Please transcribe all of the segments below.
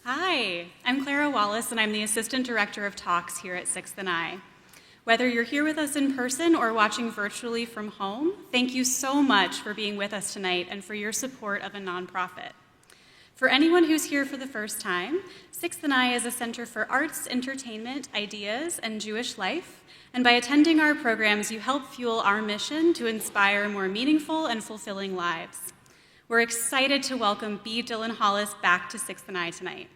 Hi, I'm Clara Wallace, and I'm the Assistant Director of Talks here at Sixth and I. Whether you're here with us in person or watching virtually from home, thank you so much for being with us tonight and for your support of a nonprofit. For anyone who's here for the first time, Sixth and I is a center for arts, entertainment, ideas, and Jewish life, and by attending our programs, you help fuel our mission to inspire more meaningful and fulfilling lives. We're excited to welcome B. Dylan Hollis back to Sixth and I tonight.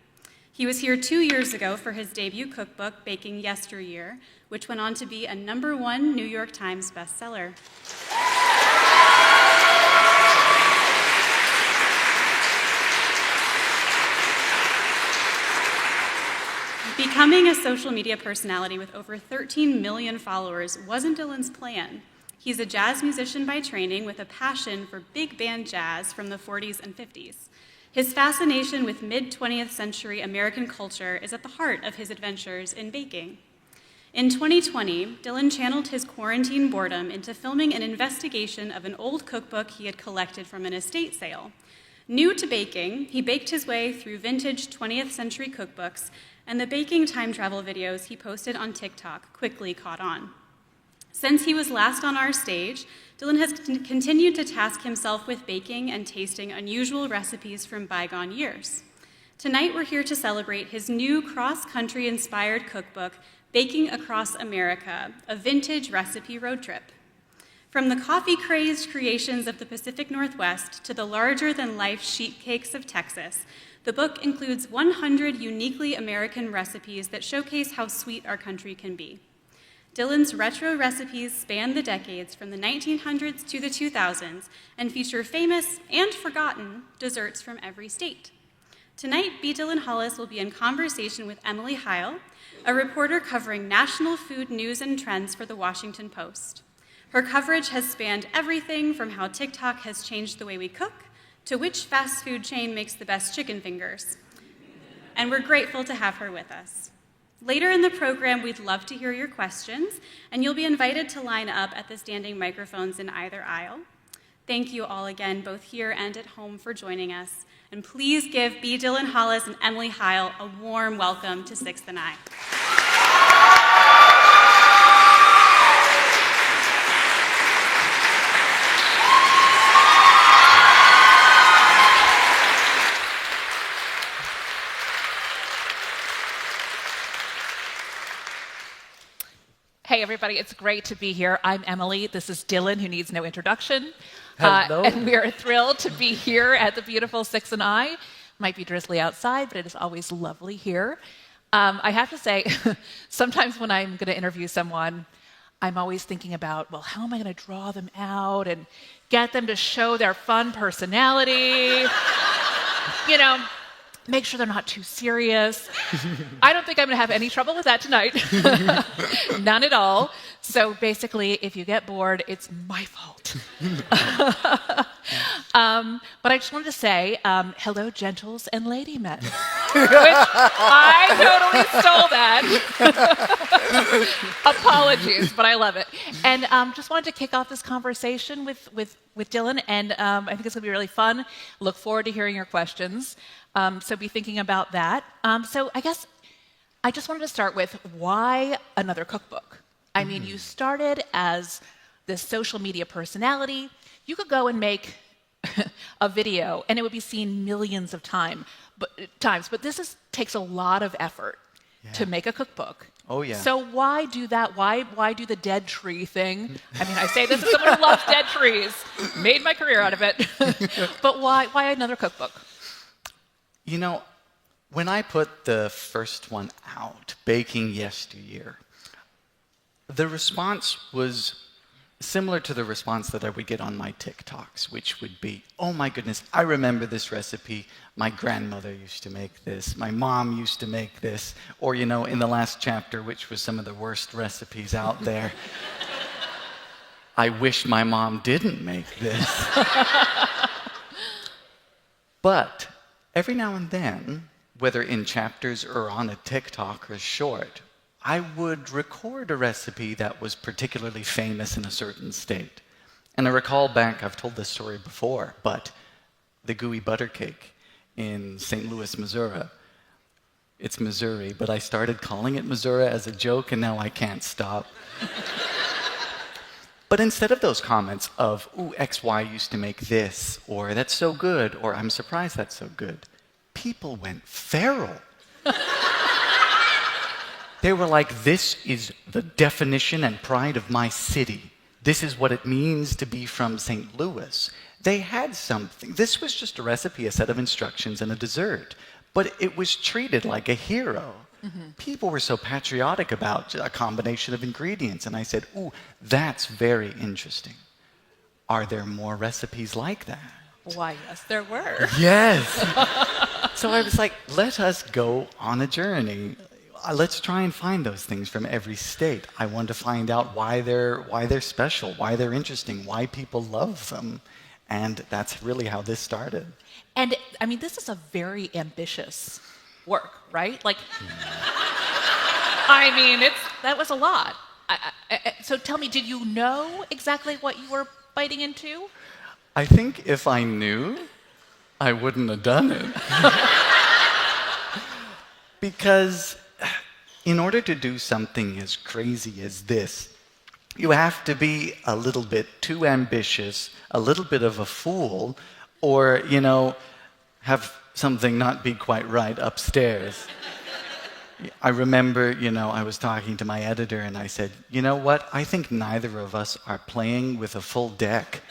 He was here 2 years ago for his debut cookbook, Baking Yesteryear, which went on to be a #1 New York Times bestseller. Becoming a social media personality with over 13 million followers wasn't Dylan's plan. He's a jazz musician by training with a passion for big band jazz from the 40s and 50s. His fascination with mid-20th century American culture is at the heart of his adventures in baking. In 2020, Dylan channeled his quarantine boredom into filming an investigation of an old cookbook he had collected from an estate sale. New to baking, he baked his way through vintage 20th century cookbooks, and the baking time travel videos he posted on TikTok quickly caught on. Since he was last on our stage, Dylan has continued to task himself with baking and tasting unusual recipes from bygone years. Tonight, we're here to celebrate his new cross-country inspired cookbook, Baking Across America, a vintage recipe road trip. From the coffee-crazed creations of the Pacific Northwest to the larger-than-life sheet cakes of Texas, the book includes 100 uniquely American recipes that showcase how sweet our country can be. Dylan's retro recipes span the decades from the 1900s to the 2000s and feature famous and forgotten desserts from every state. Tonight, B. Dylan Hollis will be in conversation with Emily Heil, a reporter covering national food news and trends for the Washington Post. Her coverage has spanned everything from how TikTok has changed the way we cook to which fast food chain makes the best chicken fingers. And we're grateful to have her with us. Later in the program, we'd love to hear your questions, and you'll be invited to line up at the standing microphones in either aisle. Thank you all again, both here and at home, for joining us. And please give B. Dylan Hollis and Emily Heil a warm welcome to Sixth and I. Hey, everybody, it's great to be here. I'm Emily. This is Dylan, who needs no introduction. Hello. And we are thrilled to be here at the beautiful Sixth and I. Might be drizzly outside, but it is always lovely here. I have to say, sometimes when I'm going to interview someone, I'm always thinking about, well, how am I going to draw them out and get them to show their fun personality? Make sure they're not too serious. I don't think I'm going to have any trouble with that tonight. None at all. So basically, if you get bored, it's my fault. But I just wanted to say, hello, gentles and lady men. Which I totally stole that. Apologies, but I love it. And just wanted to kick off this conversation with Dylan, and I think it's going to be really fun. Look forward to hearing your questions. So be thinking about that. So I guess I just wanted to start with, why another cookbook? I mean, you started as this social media personality. You could go and make a video and it would be seen millions of times. But this takes a lot of effort to make a cookbook. Oh, yeah. So why do that? Why do the dead tree thing? I mean, I say this as someone who loves dead trees. Made my career out of it. But why another cookbook? When I put the first one out, Baking Yesteryear, the response was similar to the response that I would get on my TikToks, which would be, oh my goodness, I remember this recipe. My grandmother used to make this. My mom used to make this. Or, in the last chapter, which was some of the worst recipes out there, I wish my mom didn't make this. But every now and then, whether in chapters or on a TikTok or short, I would record a recipe that was particularly famous in a certain state. And I recall back, I've told this story before, but the gooey butter cake in St. Louis, Missouri, It's Missouri, but I started calling it Missouri as a joke, and now I can't stop. But instead of those comments of, ooh, XY used to make this, or that's so good, or I'm surprised that's so good, people went feral. They were like, this is the definition and pride of my city. This is what it means to be from St. Louis. They had something. This was just a recipe, a set of instructions, and a dessert. But it was treated like a hero. Mm-hmm. People were so patriotic about a combination of ingredients. And I said, ooh, that's very interesting. Are there more recipes like that? Why, yes, there were. Yes. So I was like, let us go on a journey. Let's try and find those things from every state. I want to find out why they're special, why they're interesting, why people love them. And that's really how this started. And I mean, this is a very ambitious work, right? Like, I mean, that was a lot. So tell me, did you know exactly what you were biting into? I think if I knew, I wouldn't have done it. Because in order to do something as crazy as this, you have to be a little bit too ambitious, a little bit of a fool, or, have something not be quite right upstairs. I remember, I was talking to my editor and I said, you know what? I think neither of us are playing with a full deck.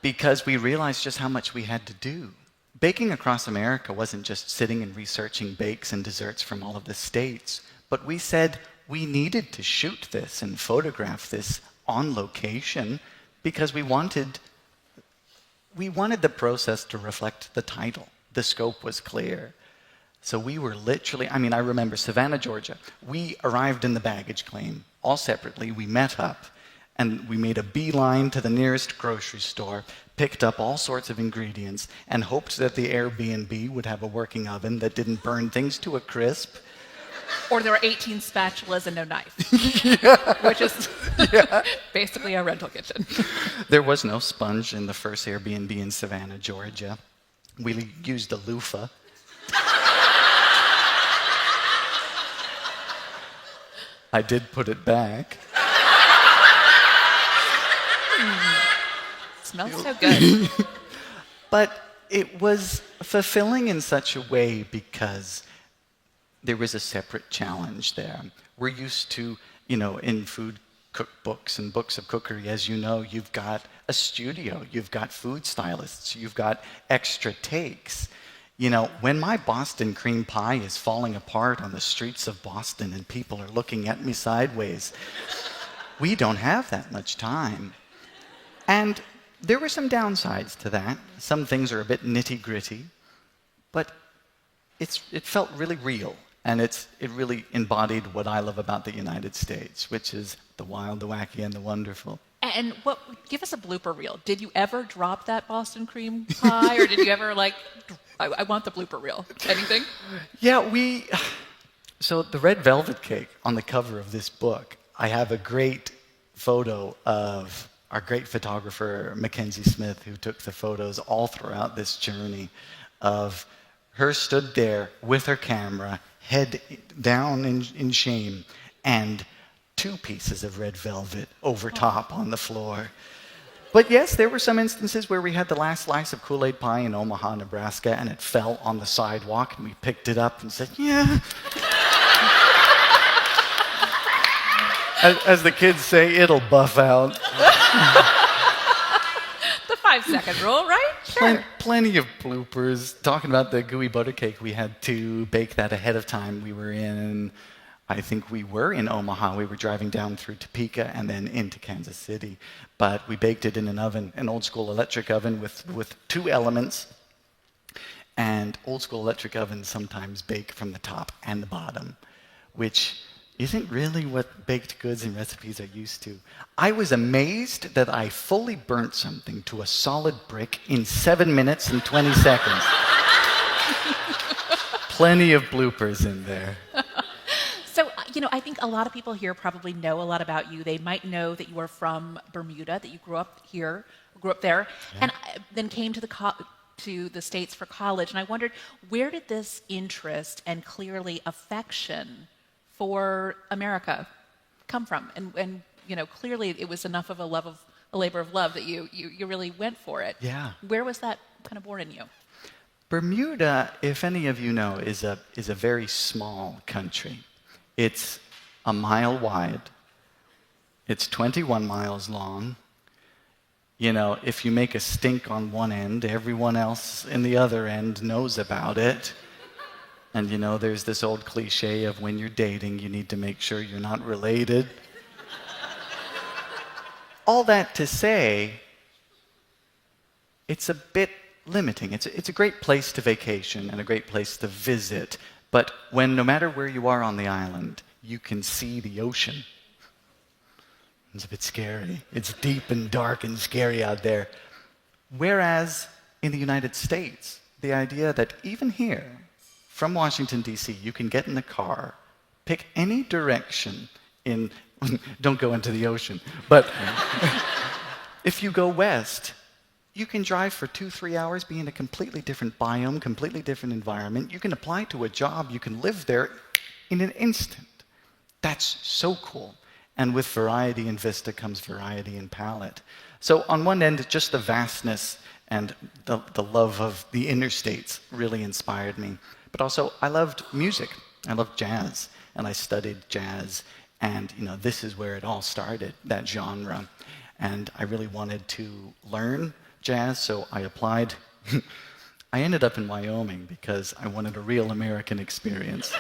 Because we realized just how much we had to do. Baking Across America wasn't just sitting and researching bakes and desserts from all of the states, but we said we needed to shoot this and photograph this on location because we wanted the process to reflect the title. The scope was clear. So we were literally, I remember Savannah, Georgia. We arrived in the baggage claim, all separately. We met up, and we made a beeline to the nearest grocery store, picked up all sorts of ingredients, and hoped that the Airbnb would have a working oven that didn't burn things to a crisp. Or there were 18 spatulas and no knife, which is basically a rental kitchen. There was no sponge in the first Airbnb in Savannah, Georgia. We used a loofah. I did put it back. Smells so good. But it was fulfilling in such a way because there was a separate challenge there. We're used to, in food cookbooks and books of cookery, as you know, you've got a studio, you've got food stylists, you've got extra takes. When my Boston cream pie is falling apart on the streets of Boston and people are looking at me sideways, we don't have that much time. And there were some downsides to that. Some things are a bit nitty-gritty, but it felt really real. And it really embodied what I love about the United States, which is the wild, the wacky, and the wonderful. And give us a blooper reel. Did you ever drop that Boston cream pie, or did you ever I want the blooper reel? Anything? Yeah, so the red velvet cake on the cover of this book, I have a great photo of our great photographer, Mackenzie Smith, who took the photos all throughout this journey of her stood there with her camera, head down in shame, and 2 pieces of red velvet over top on the floor. But yes, there were some instances where we had the last slice of Kool-Aid pie in Omaha, Nebraska, and it fell on the sidewalk, and we picked it up and said, yeah. As the kids say, it'll buff out. The 5-second rule, right? Sure. Plenty of bloopers. Talking about the gooey butter cake, we had to bake that ahead of time. I think we were in Omaha. We were driving down through Topeka and then into Kansas City. But we baked it in an oven, an old school electric oven with 2 elements. And old school electric ovens sometimes bake from the top and the bottom, which isn't really what baked goods and recipes are used to. I was amazed that I fully burnt something to a solid brick in 7 minutes and 20 seconds. Plenty of bloopers in there. So, I think a lot of people here probably know a lot about you. They might know that you are from Bermuda, that you grew up here, grew up there, and then came to the to the States for college, and I wondered, where did this interest and clearly affection for America come from? And clearly it was enough of a labor of love that you really went for it. Yeah. Where was that kind of born in you? Bermuda, if any of you know, is a very small country. It's a mile wide. It's 21 miles long. If you make a stink on one end, everyone else in the other end knows about it. And there's this old cliche of when you're dating, you need to make sure you're not related. All that to say, it's a bit limiting. It's a great place to vacation and a great place to visit, but no matter where you are on the island, you can see the ocean. It's a bit scary. It's deep and dark and scary out there. Whereas in the United States, the idea that even here, from Washington, D.C., you can get in the car, pick any direction don't go into the ocean, but if you go west, you can drive for 2-3 hours, be in a completely different biome, completely different environment. You can apply to a job, you can live there in an instant. That's so cool. And with variety and vista comes variety and palette. So on one end, just the vastness and the love of the interstates really inspired me. But also, I loved music. I loved jazz, and I studied jazz. And this is where it all started, that genre. And I really wanted to learn jazz, so I applied. I ended up in Wyoming because I wanted a real American experience.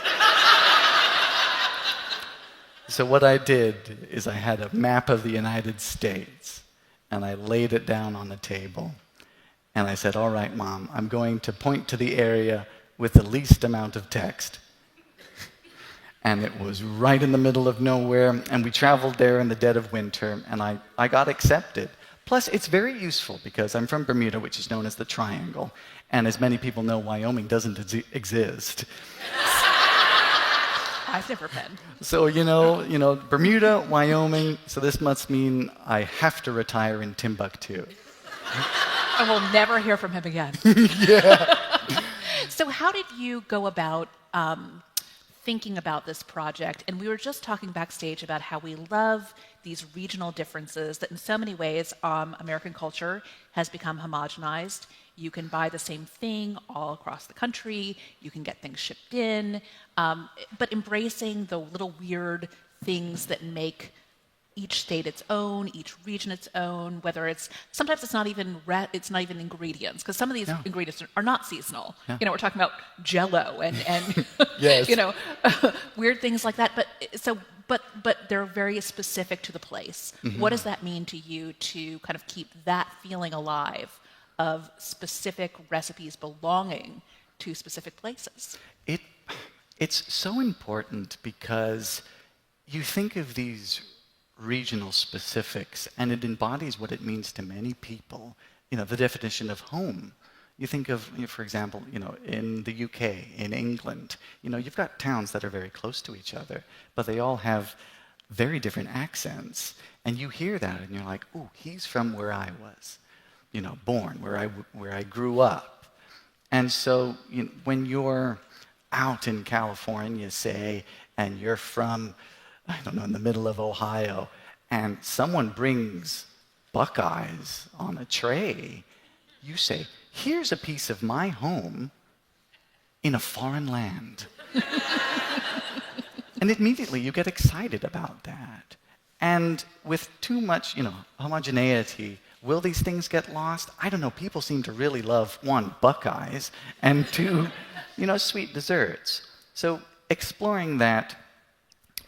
So what I did is I had a map of the United States, and I laid it down on the table. And I said, all right, Mom, I'm going to point to the area with the least amount of text. And it was right in the middle of nowhere, and we traveled there in the dead of winter, and I got accepted. Plus, it's very useful because I'm from Bermuda, which is known as the Triangle, and as many people know, Wyoming doesn't exist. I've never been. So, Bermuda, Wyoming, so this must mean I have to retire in Timbuktu. I will never hear from him again. Yeah. So how did you go about thinking about this project? And we were just talking backstage about how we love these regional differences, that in so many ways American culture has become homogenized. You can buy the same thing all across the country. You can get things shipped in. But embracing the little weird things that make each state its own, each region its own, sometimes it's not even ingredients, because some of these ingredients are not seasonal. Yeah. We're talking about Jell-O and yes. weird things like that. But they're very specific to the place. Mm-hmm. What does that mean to you to kind of keep that feeling alive of specific recipes belonging to specific places? It's so important because you think of these regional specifics, and it embodies what it means to many people. The definition of home. You think of, for example, in the UK, in England, you've got towns that are very close to each other, but they all have very different accents, and you hear that, and you're like, "Ooh, he's from where I was, born, where I grew up." And so, when you're out in California, say, and you're from, I don't know, in the middle of Ohio, and someone brings Buckeyes on a tray, you say, here's a piece of my home in a foreign land. And immediately you get excited about that. And with too much, homogeneity, will these things get lost? I don't know. People seem to really love, one, Buckeyes, and two, sweet desserts. So exploring that,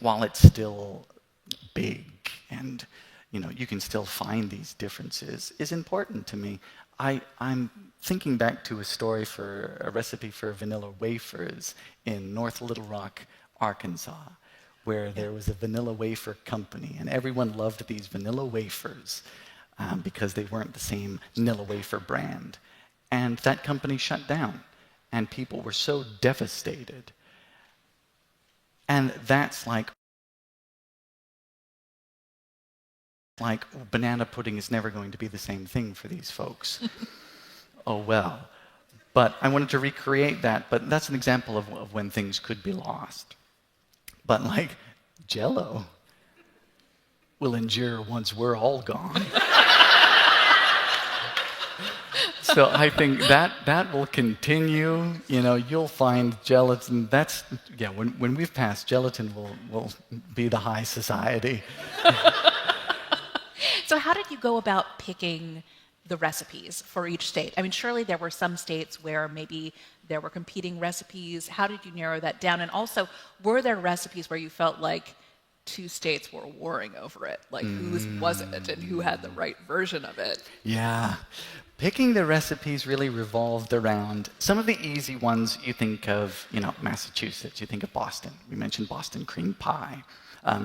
while it's still big and you can still find these differences, is important to me. I'm thinking back to a recipe for vanilla wafers in North Little Rock, Arkansas, where there was a vanilla wafer company, and everyone loved these vanilla wafers because they weren't the same vanilla wafer brand. And that company shut down, and people were so devastated. And that's like banana pudding is never going to be the same thing for these folks. Oh well. But I wanted to recreate that, but that's an example of when things could be lost. But like Jell-O will endure once we're all gone. So I think that will continue. You know, you'll find gelatin. When we've passed, gelatin will be the high society. So how did you go about picking the recipes for each state? I mean, surely there were some states where maybe there were competing recipes. How did you narrow that down? And also, were there recipes where you felt like two states were warring over it? Like, whose was it and who had the right version of it? Yeah. Picking the recipes really revolved around some of the easy ones. You think of, Massachusetts. You think of Boston. We mentioned Boston cream pie.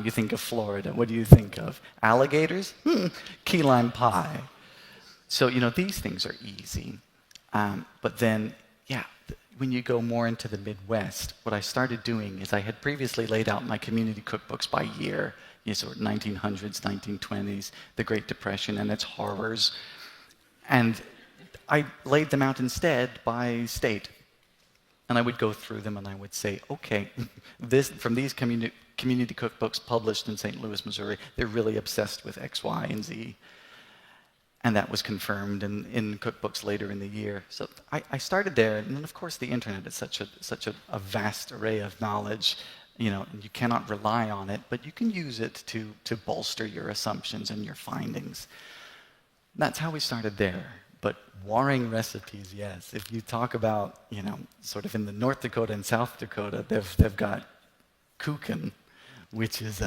You think of Florida. What do you think of? Alligators? Key lime pie. So, these things are easy. But then, when you go more into the Midwest, what I started doing is I had previously laid out my community cookbooks by year, sort of 1900s, 1920s, the Great Depression and its horrors. And I laid them out instead by state. And I would go through them and I would say, okay, from these community cookbooks published in St. Louis, Missouri, they're really obsessed with X, Y, and Z. And that was confirmed in cookbooks later in the year. So I started there, and then of course the internet is such a vast array of knowledge, and you cannot rely on it, but you can use it to bolster your assumptions and your findings. That's how we started there. But warring recipes, yes. If you talk about, sort of in the North Dakota and South Dakota, they've got kuchen, which is,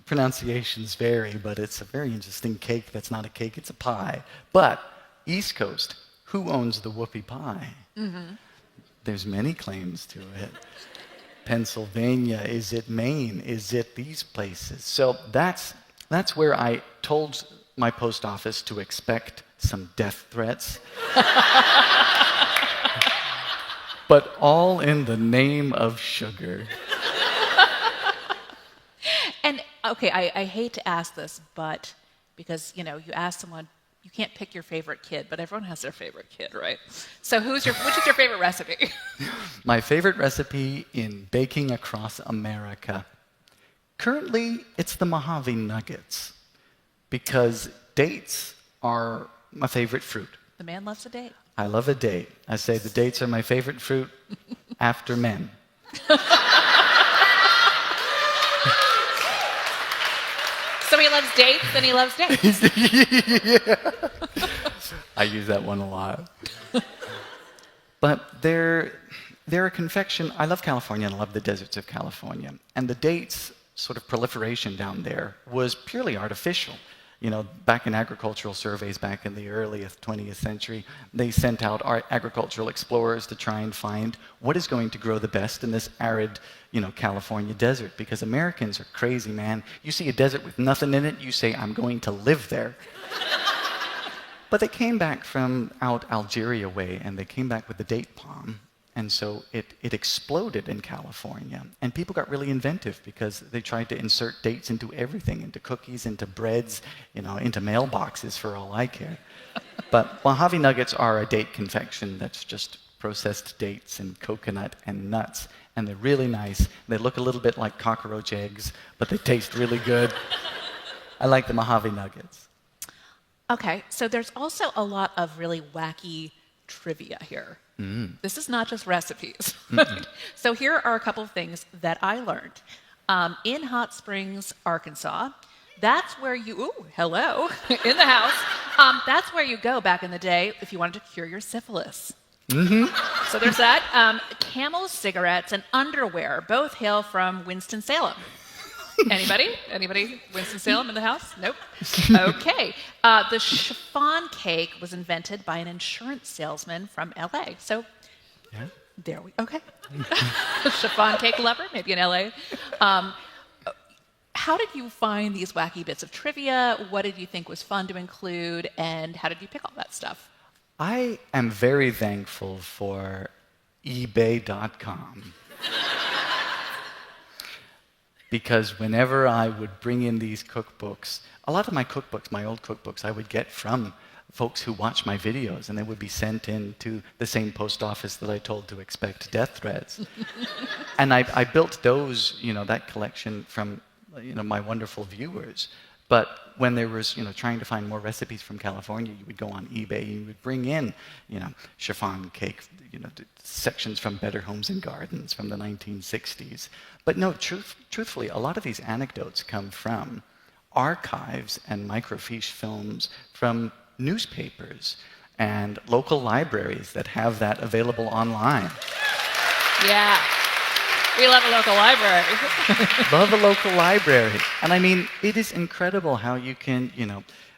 pronunciations vary, but it's a very interesting cake that's not a cake, it's a pie. But East Coast, who owns the whoopie pie? Mm-hmm. There's many claims to it. Pennsylvania, is it Maine? Is it these places? So that's where I told my post office to expect some death threats. But all in the name of sugar. And, okay, I hate to ask this, but because, you ask someone, you can't pick your favorite kid, but everyone has their favorite kid, right? So which is your favorite recipe? My favorite recipe in baking across America. Currently, it's the Mojave Nuggets, because dates are my favorite fruit. The man loves a date. I love a date. I say the dates are my favorite fruit after men. So he loves dates, then he loves dates. Yeah. I use that one a lot. But they're a confection. I love California and I love the deserts of California. And the dates sort of proliferation down there was purely artificial. Back in agricultural surveys back in the early 20th century, they sent out agricultural explorers to try and find what is going to grow the best in this arid, California desert. Because Americans are crazy, man. You see a desert with nothing in it, you say, I'm going to live there. But they came back from out Algeria way, and they came back with the date palm. And so it exploded in California. And people got really inventive because they tried to insert dates into everything, into cookies, into breads, into mailboxes for all I care. But Mojave Nuggets are a date confection that's just processed dates and coconut and nuts. And they're really nice. They look a little bit like cockroach eggs, but they taste really good. I like the Mojave Nuggets. Okay, so there's also a lot of really wacky trivia here. This is not just recipes. So here are a couple of things that I learned. In Hot Springs, Arkansas, that's where you, hello, in the house, that's where you go back in the day if you wanted to cure your syphilis. Mm-hmm. So there's that. Camel cigarettes and underwear both hail from Winston-Salem. Anybody? Winston-Salem in the house? Nope. Okay. The chiffon cake was invented by an insurance salesman from LA. So, yeah. There we, okay. Chiffon cake lover, maybe in LA. How did you find these wacky bits of trivia? What did you think was fun to include? And how did you pick all that stuff? I am very thankful for eBay.com. Because whenever I would bring in these cookbooks, a lot of my cookbooks, my old cookbooks, I would get from folks who watch my videos, and they would be sent in to the same post office that I told to expect death threats. And I built those, that collection from, my wonderful viewers. But when there was, trying to find more recipes from California, you would go on eBay, and you would bring in, chiffon cake, sections from Better Homes and Gardens from the 1960s. But no, truthfully, a lot of these anecdotes come from archives and microfiche films from newspapers and local libraries that have that available online. Yeah. We love a local library. Love a local library. And I mean, it is incredible how you can,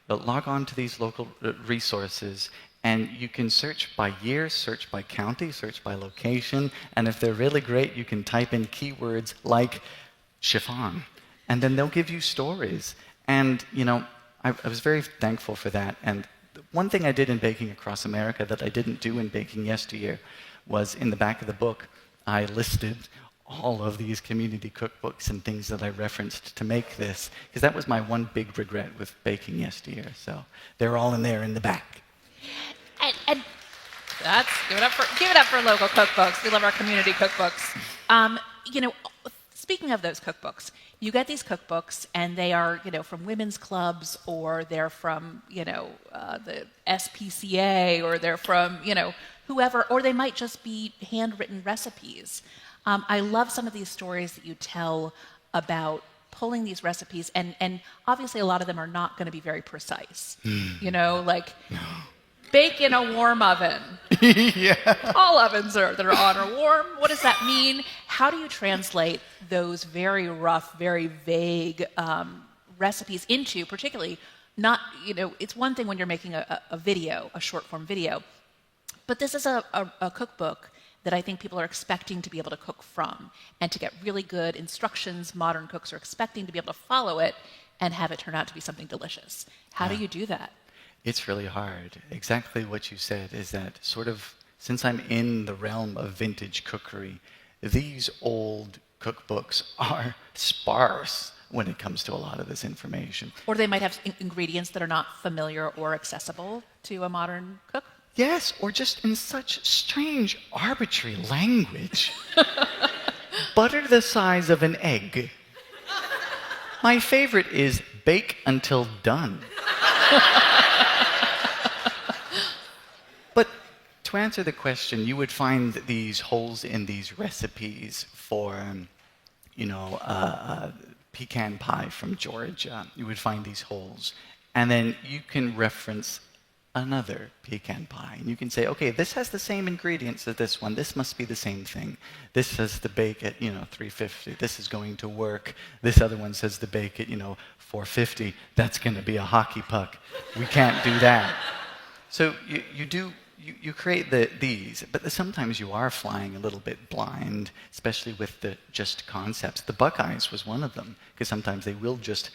log on to these local resources, and you can search by year, search by county, search by location, and if they're really great, you can type in keywords like chiffon, and then they'll give you stories. And, I was very thankful for that. And one thing I did in Baking Across America that I didn't do in Baking Yesteryear was in the back of the book, I listed all of these community cookbooks and things that I referenced to make this, because that was my one big regret with Baking Yesteryear. So they're all in there in the back. And that's give it up for local cookbooks. We love our community cookbooks. Speaking of those cookbooks, you get these cookbooks, and they are, from women's clubs, or they're from, the SPCA, or they're from, whoever, or they might just be handwritten recipes. I love some of these stories that you tell about pulling these recipes, and obviously a lot of them are not going to be very precise. Bake in a warm oven. Yeah. All ovens that are on are warm. What does that mean? How do you translate those very rough, very vague recipes into, particularly, not, it's one thing when you're making a video, a short form video, but this is a cookbook that I think people are expecting to be able to cook from, and to get really good instructions. Modern cooks are expecting to be able to follow it and have it turn out to be something delicious. How do you do that? It's really hard. Exactly what you said is that sort of, since I'm in the realm of vintage cookery, these old cookbooks are sparse when it comes to a lot of this information. Or they might have ingredients that are not familiar or accessible to a modern cook? Yes, or just in such strange, arbitrary language. Butter the size of an egg. My favorite is bake until done. But to answer the question, you would find these holes in these recipes for, pecan pie from Georgia. You would find these holes. And then you can reference another pecan pie. And you can say, okay, this has the same ingredients as this one. This must be the same thing. This says to bake at, 350. This is going to work. This other one says to bake at, 450. That's going to be a hockey puck. We can't do that. So you create these, but sometimes you are flying a little bit blind, especially with the just concepts. The Buckeyes was one of them, because sometimes they will just,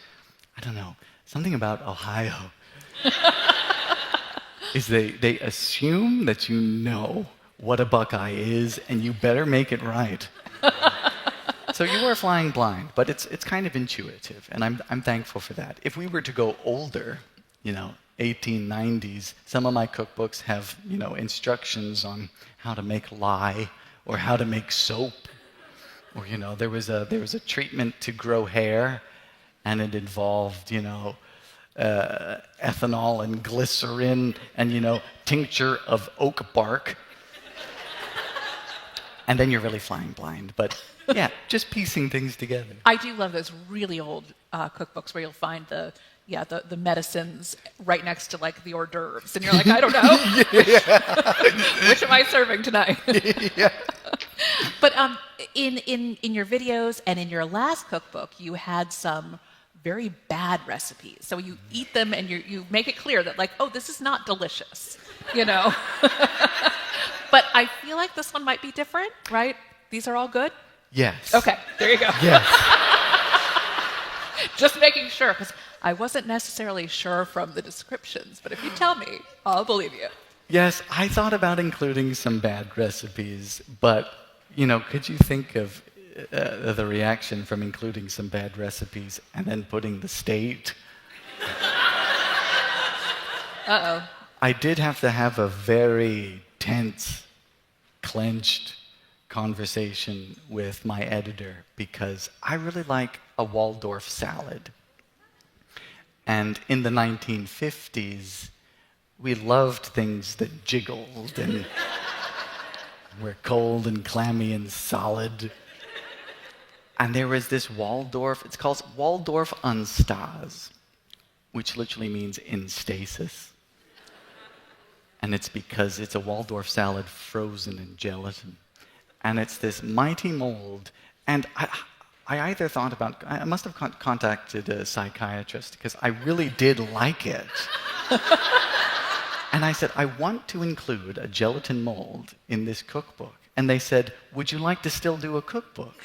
something about Ohio. Is they assume that you know what a Buckeye is, and you better make it right. So you are flying blind, but it's kind of intuitive, and I'm thankful for that. If we were to go older, 1890s, some of my cookbooks have, instructions on how to make lye, or how to make soap, or there was a treatment to grow hair, and it involved, ethanol and glycerin and, tincture of oak bark. And then you're really flying blind. But yeah, just piecing things together. I do love those really old cookbooks where you'll find the medicines right next to the hors d'oeuvres. And you're like, I don't know. Which am I serving tonight? Yeah. But in your videos and in your last cookbook, you had some very bad recipes. So you eat them and you make it clear that this is not delicious, But I feel like this one might be different, right? These are all good? Yes. Okay, there you go. Yes. Just making sure, because I wasn't necessarily sure from the descriptions, but if you tell me, I'll believe you. Yes, I thought about including some bad recipes, but, could you think of the reaction from including some bad recipes and then putting the state? Uh-oh. I did have to have a very tense, clenched conversation with my editor because I really like a Waldorf salad. And in the 1950s, we loved things that jiggled and were cold and clammy and solid. And there was this Waldorf, it's called Waldorf Unstaz, which literally means in stasis. And it's because it's a Waldorf salad frozen in gelatin. And it's this mighty mold. And I either thought about, I must have contacted a psychiatrist because I really did like it. And I said, I want to include a gelatin mold in this cookbook. And they said, would you like to still do a cookbook?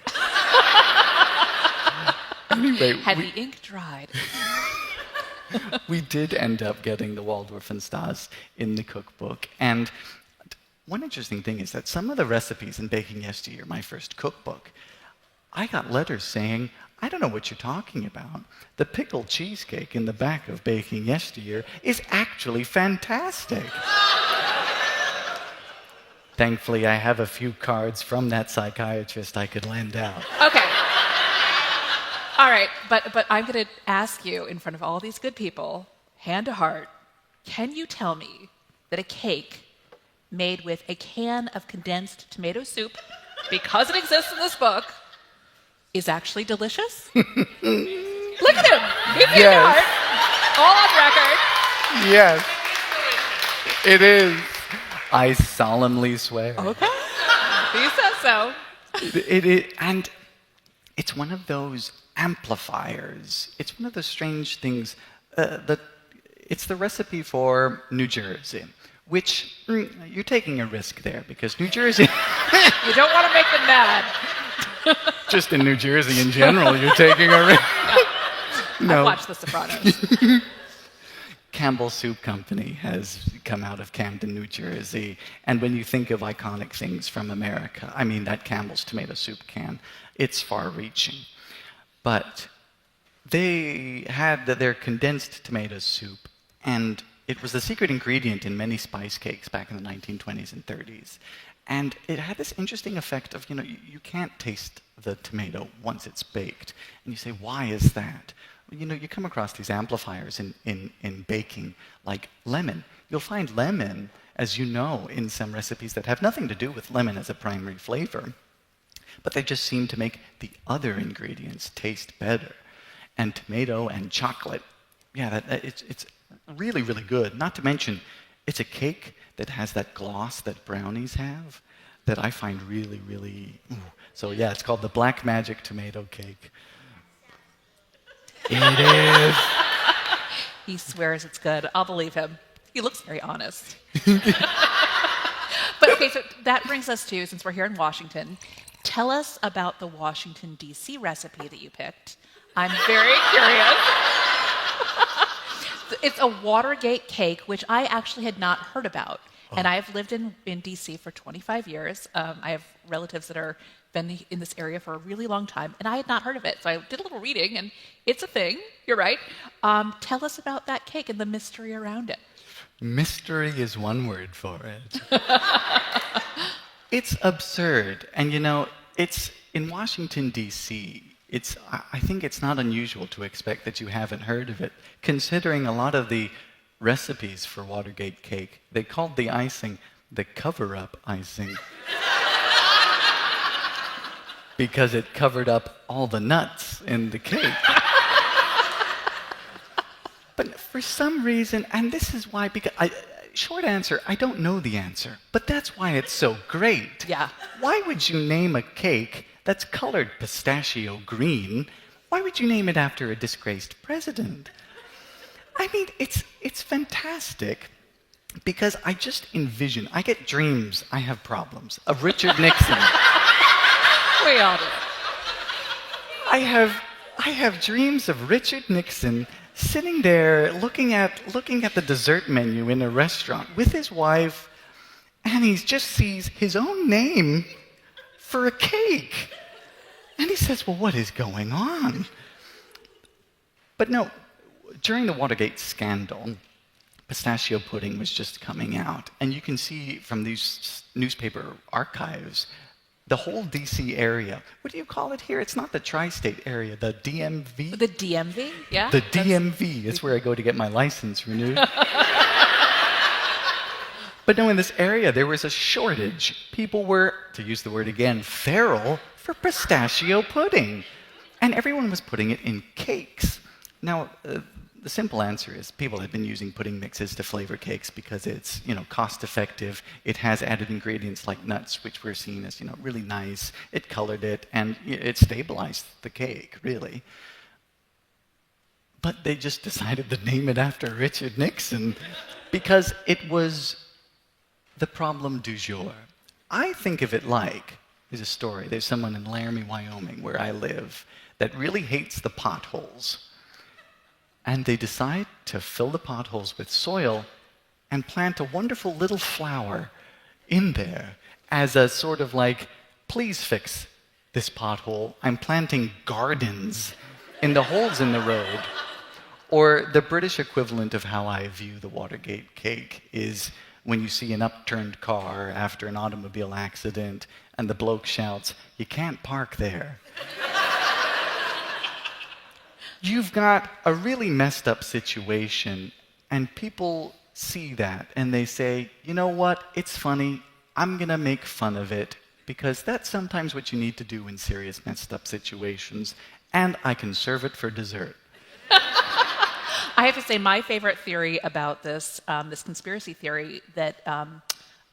Anyway, Had the ink dried? we did end up getting the Waldorf Unstaz in the cookbook. And one interesting thing is that some of the recipes in Baking Yesteryear, my first cookbook, I got letters saying, I don't know what you're talking about. The pickled cheesecake in the back of Baking Yesteryear is actually fantastic. Thankfully, I have a few cards from that psychiatrist I could lend out. Okay. All right, but I'm going to ask you in front of all these good people, hand to heart, can you tell me that a cake made with a can of condensed tomato soup, because it exists in this book, is actually delicious? Look at him. He's hand to heart. All on record. Yes, it is. I solemnly swear. Okay. He says so. And it's one of those amplifiers. It's one of those strange things that it's the recipe for New Jersey, which you're taking a risk there because New Jersey. You don't want to make them mad. Just in New Jersey in general, you're taking a risk. No. I've watched The Sopranos. Campbell Soup Company has come out of Camden, New Jersey. And when you think of iconic things from America, I mean, that Campbell's tomato soup can, it's far-reaching. But they had their condensed tomato soup, and it was the secret ingredient in many spice cakes back in the 1920s and 30s. And it had this interesting effect of, you can't taste the tomato once it's baked. And you say, why is that? You come across these amplifiers in baking, like lemon. You'll find lemon, as you know, in some recipes that have nothing to do with lemon as a primary flavor, but they just seem to make the other ingredients taste better. And tomato and chocolate, it's really, really good. Not to mention, it's a cake that has that gloss that brownies have that I find really, really... Ooh. So yeah, it's called the Black Magic Tomato Cake. It is. He swears it's good. I'll believe him. He looks very honest. But okay, so that brings us to, since we're here in Washington, tell us about the Washington, D.C. recipe that you picked. I'm very curious. It's a Watergate cake, which I actually had not heard about. Oh. And I've lived in D.C. for 25 years. I have relatives that are been in this area for a really long time, and I had not heard of it. So I did a little reading, and it's a thing. You're right. Tell us about that cake and the mystery around it. Mystery is one word for it. It's absurd. And it's in Washington, D.C., I think it's not unusual to expect that you haven't heard of it, considering a lot of the recipes for Watergate cake, they called the icing the cover-up icing. Because it covered up all the nuts in the cake. But for some reason, and this is why, short answer, I don't know the answer, but that's why it's so great. Yeah. Why would you name a cake that's colored pistachio green? Why would you name it after a disgraced president? I mean, it's fantastic because I just envision, I get dreams, I have problems, of Richard Nixon. We all do. I have dreams of Richard Nixon sitting there looking at the dessert menu in a restaurant with his wife, and he just sees his own name for a cake. And he says, well, what is going on? But no, during the Watergate scandal, pistachio pudding was just coming out. And you can see from these newspaper archives, the whole DC area. What do you call it here? It's not the tri-state area, the DMV? The DMV, yeah. The DMV is where I go to get my license renewed. But no, in this area, there was a shortage. People were, to use the word again, feral for pistachio pudding. And everyone was putting it in cakes. Now, the simple answer is people have been using pudding mixes to flavor cakes because it's, cost effective. It has added ingredients like nuts, which were seen as, really nice. It colored it, and it stabilized the cake, really. But they just decided to name it after Richard Nixon because it was the problem du jour. I think of it like, there's a story. There's someone in Laramie, Wyoming, where I live, that really hates the potholes. And they decide to fill the potholes with soil and plant a wonderful little flower in there as a sort of like, please fix this pothole. I'm planting gardens in the holes in the road. Or the British equivalent of how I view the Watergate cake is when you see an upturned car after an automobile accident and the bloke shouts, "You can't park there." You've got a really messed up situation, and people see that, and they say, you know what, it's funny, I'm going to make fun of it, because that's sometimes what you need to do in serious messed up situations, and I can serve it for dessert. I have to say, my favorite theory about this, this conspiracy theory that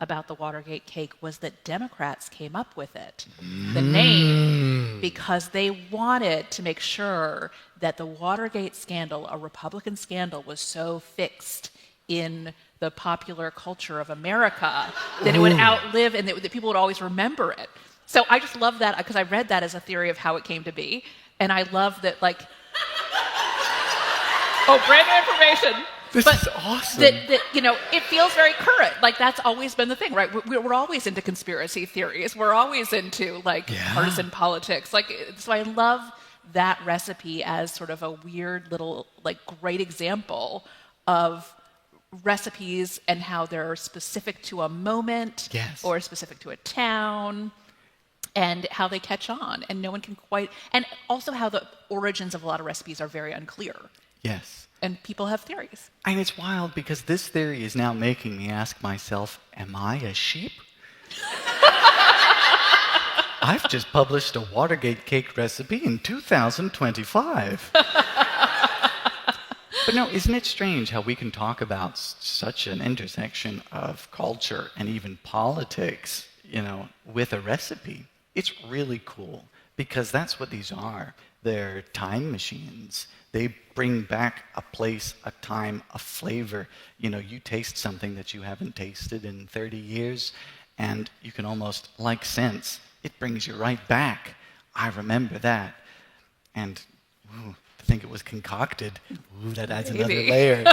about the Watergate cake was that Democrats came up with it, the name, because they wanted to make sure that the Watergate scandal, a Republican scandal, was so fixed in the popular culture of America that it would outlive and that people would always remember it. So I just love that because I read that as a theory of how it came to be. And I love that, like, oh, brand new information. This is awesome. That it feels very current. Like, that's always been the thing, right? We're always into conspiracy theories. We're always into, partisan politics. So I love that recipe as sort of a weird little, great example of recipes and how they're specific to a moment or specific to a town and how they catch on. And no one can quite... And also how the origins of a lot of recipes are very unclear. Yes. And people have theories. And it's wild because this theory is now making me ask myself, am I a sheep? I've just published a Watergate cake recipe in 2025. But no, isn't it strange how we can talk about such an intersection of culture and even politics, with a recipe? It's really cool because that's what these are. They're time machines. They bring back a place, a time, a flavor. You taste something that you haven't tasted in 30 years, and you can almost, like scents, it brings you right back. I remember that. And to think it was concocted, that adds another layer.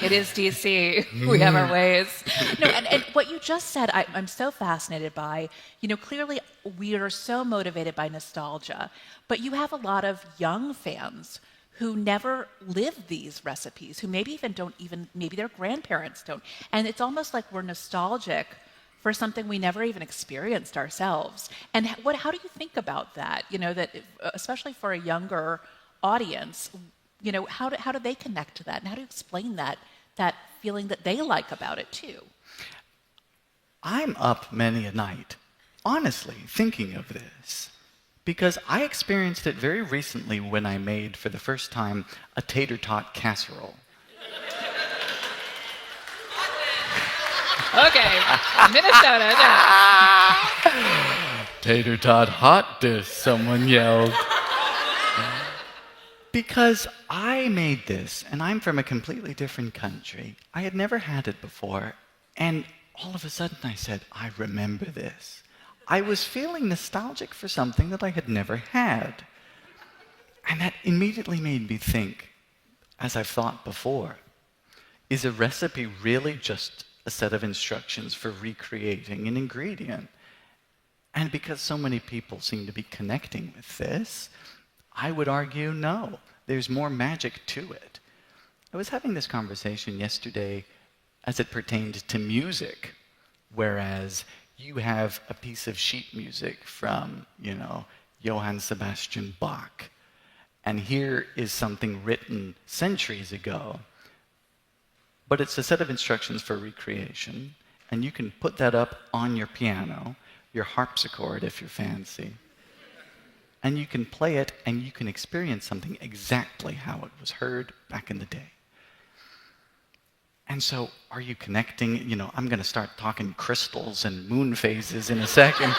It is DC. We have our ways. No, and what you just said, I'm so fascinated by. Clearly we are so motivated by nostalgia, but you have a lot of young fans who never lived these recipes, who maybe their grandparents don't. And it's almost like we're nostalgic for something we never even experienced ourselves. And how do you think about that? That especially for a younger audience, how do they connect to that? And how do you explain that feeling that they like about it too? I'm up many a night, honestly, thinking of this. Because I experienced it very recently when I made, for the first time, a tater tot casserole. Okay, Minnesota. Tater tot hot dish, someone yelled. Because I made this, and I'm from a completely different country. I had never had it before, and all of a sudden I said, I remember this. I was feeling nostalgic for something that I had never had. And that immediately made me think, as I've thought before, is a recipe really just a set of instructions for recreating an ingredient? And because so many people seem to be connecting with this, I would argue no. There's more magic to it. I was having this conversation yesterday as it pertained to music, whereas you have a piece of sheet music from, Johann Sebastian Bach, and here is something written centuries ago, but it's a set of instructions for recreation, and you can put that up on your piano, your harpsichord if you're fancy, and you can play it and you can experience something exactly how it was heard back in the day. And so are you connecting? I'm going to start talking crystals and moon phases in a second.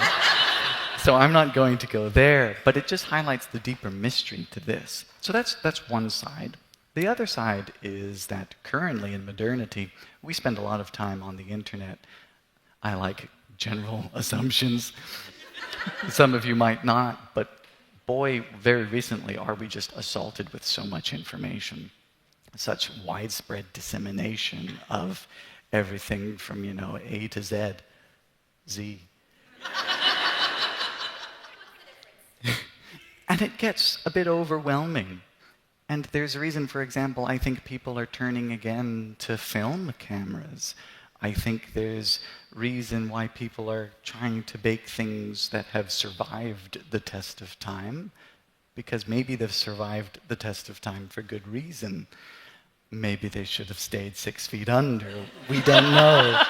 So I'm not going to go there, but it just highlights the deeper mystery to this. So that's one side. The other side is that currently in modernity, we spend a lot of time on the internet. I like general assumptions. Some of you might not, but boy, very recently are we just assaulted with so much information, such widespread dissemination of everything from, A to Z, Z. And it gets a bit overwhelming. And there's a reason, for example, I think people are turning again to film cameras. I think there's reason why people are trying to bake things that have survived the test of time, because maybe they've survived the test of time for good reason. Maybe they should have stayed 6 feet under. We don't know.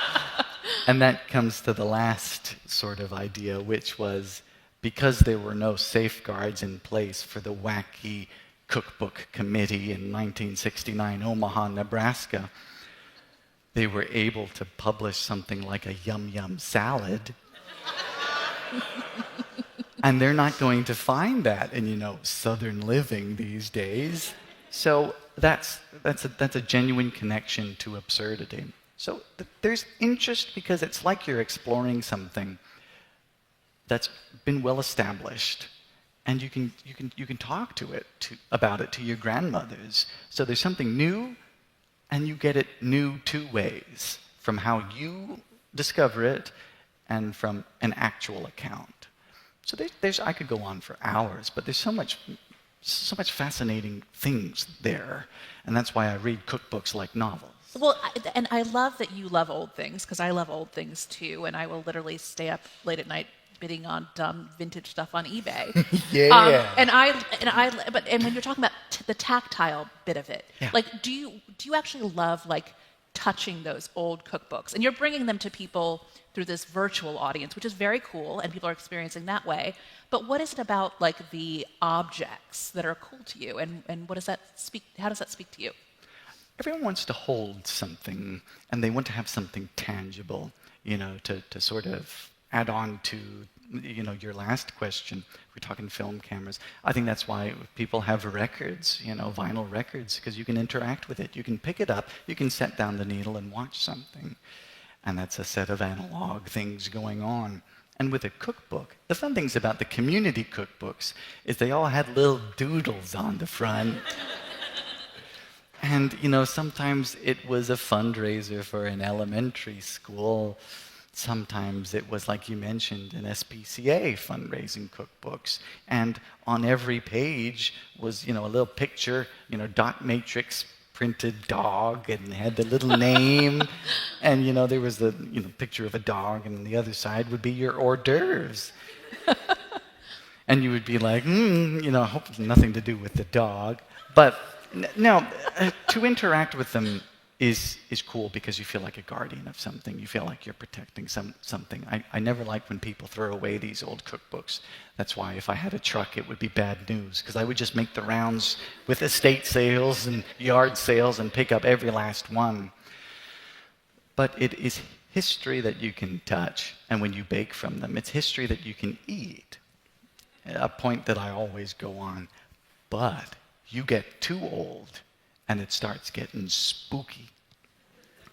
And that comes to the last sort of idea, which was because there were no safeguards in place for the wacky cookbook committee in 1969, Omaha, Nebraska, they were able to publish something like a Yum Yum salad. And they're not going to find that in, Southern living these days. So that's a genuine connection to absurdity. So there's interest because it's like you're exploring something that's been well established, and you can talk about it to your grandmothers. So there's something new, and you get it new 2 ways, from how you discover it and from an actual account. So I could go on for hours, but there's so much fascinating things there, and that's why I read cookbooks like novels. Well, and I love that you love old things, because I love old things too, and I will literally stay up late at night bidding on dumb vintage stuff on eBay. Yeah. But when you're talking about the tactile bit of it, Yeah. like, do you actually love touching those old cookbooks? And you're bringing them to people through this virtual audience, which is very cool, and people are experiencing that way. But what is it about the objects that are cool to you, and what does that speak? How does that speak to you? Everyone wants to hold something, and they want to have something tangible, to sort of add on to, your last question. We're talking film cameras. I think that's why people have records, vinyl records, because you can interact with it. You can pick it up, you can set down the needle and watch something. And that's a set of analog things going on. And with a cookbook, the fun things about the community cookbooks is they all had little doodles on the front. And, sometimes it was a fundraiser for an elementary school. Sometimes it was, like you mentioned, an SPCA fundraising cookbooks. And on every page was, a little picture, dot matrix printed dog, and had the little name. And, there was the, picture of a dog, and the other side would be your hors d'oeuvres. And you would be like, I hope it's nothing to do with the dog. But now, to interact with them is cool because you feel like a guardian of something. You feel like you're protecting something. I never like when people throw away these old cookbooks. That's why if I had a truck, it would be bad news, because I would just make the rounds with estate sales and yard sales and pick up every last one. But it is history that you can touch, and when you bake from them, it's history that you can eat. A point that I always go on. But you get too old, and it starts getting spooky.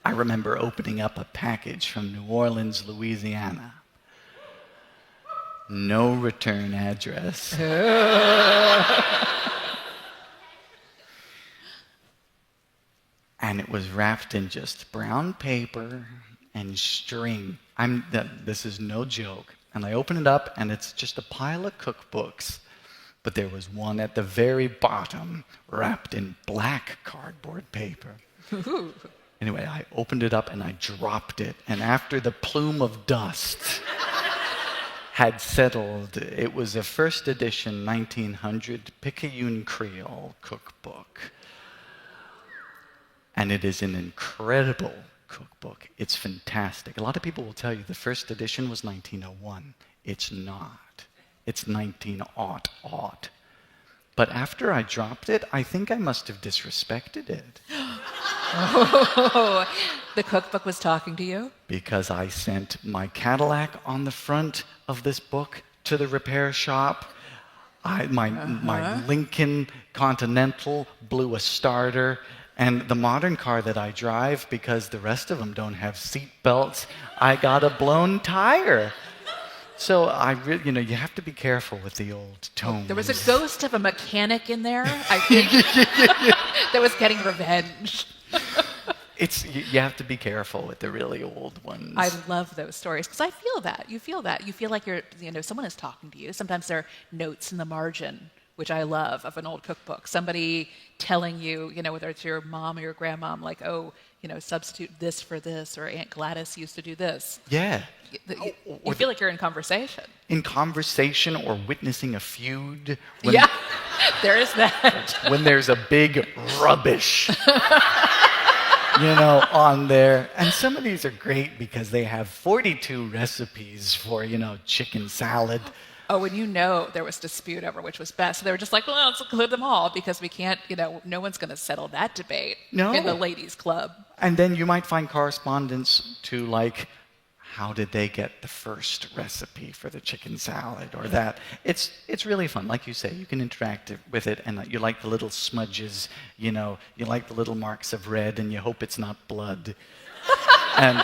I remember opening up a package from New Orleans, Louisiana. No return address. And it was wrapped in just brown paper and string. This is no joke. And I open it up, and it's just a pile of cookbooks but there was one at the very bottom wrapped in black cardboard paper. Ooh. Anyway, I opened it up and I dropped it. And after the plume of dust had settled, it was a first edition 1900 Picayune Creole cookbook. And it is an incredible cookbook. It's fantastic. A lot of people will tell you the first edition was 1901. It's not. It's 1900. But after I dropped it, I think I must have disrespected it. Oh, the cookbook was talking to you? Because I sent my Cadillac on the front of this book to the repair shop. My Lincoln Continental blew a starter. And the modern car that I drive, because the rest of them don't have seat belts, I got a blown tire. So you have to be careful with the old tones. There was a ghost of a mechanic in there, I think, that was getting revenge. You have to be careful with the really old ones. I love those stories because I feel that. You feel that. You feel like someone is talking to you. Sometimes there are notes in the margin, which I love, of an old cookbook. Somebody telling you, whether it's your mom or your grandmom, like, oh, substitute this for this, or Aunt Gladys used to do this. Yeah. You feel like you're in conversation. In conversation or witnessing a feud. Yeah, there is that. When there's a big rubbish, on there. And some of these are great because they have 42 recipes for, chicken salad. Oh, and there was dispute over which was best. So they were just like, well, let's include them all because we can't, no one's going to settle that debate in the ladies' club. And then you might find correspondence to, like, how did they get the first recipe for the chicken salad or that. It's really fun. Like you say, you can interact with it, and you like the little smudges, you like the little marks of red, and you hope it's not blood. And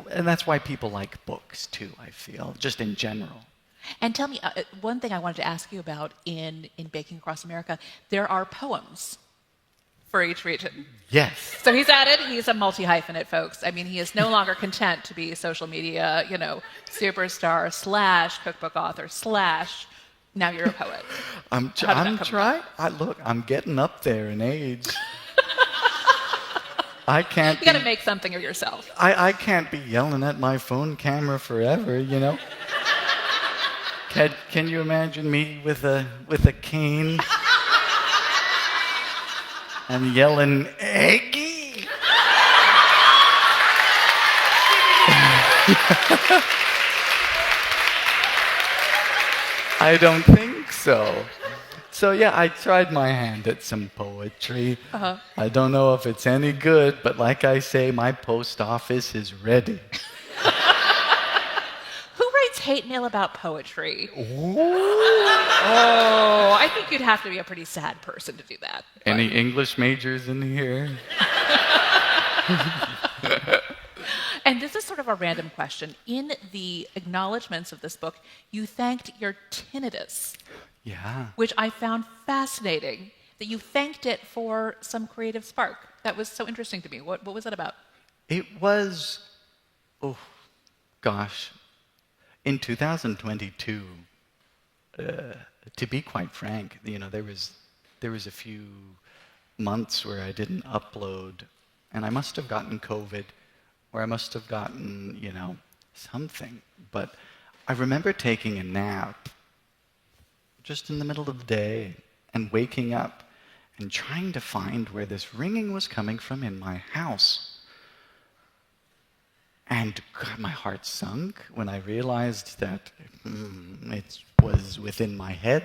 and that's why people like books too, I feel, just in general. And tell me, one thing I wanted to ask you about in Baking Across America, there are poems for each region. Yes. So he's a multi-hyphenate, folks. I mean, he is no longer content to be social media, superstar / cookbook author / now you're a poet. I'm trying. Look, I'm getting up there in age. I can't. You got to make something of yourself. I can't be yelling at my phone camera forever, Can you imagine me with a cane and yelling "Eggy"? I don't think so. So yeah, I tried my hand at some poetry. Uh-huh. I don't know if it's any good, but like I say, my post office is ready. Who writes hate mail about poetry? Ooh. Oh, I think you'd have to be a pretty sad person to do that. Any English majors in here? And this is sort of a random question. In the acknowledgments of this book, you thanked your tinnitus. Yeah. Which I found fascinating, that you thanked it for some creative spark. That was so interesting to me. What was that about? It was, in 2022, to be quite frank, there was a few months where I didn't upload, and I must have gotten COVID, or I must have gotten, something. But I remember taking a nap just in the middle of the day and waking up and trying to find where this ringing was coming from in my house. And God, my heart sunk when I realized that it was within my head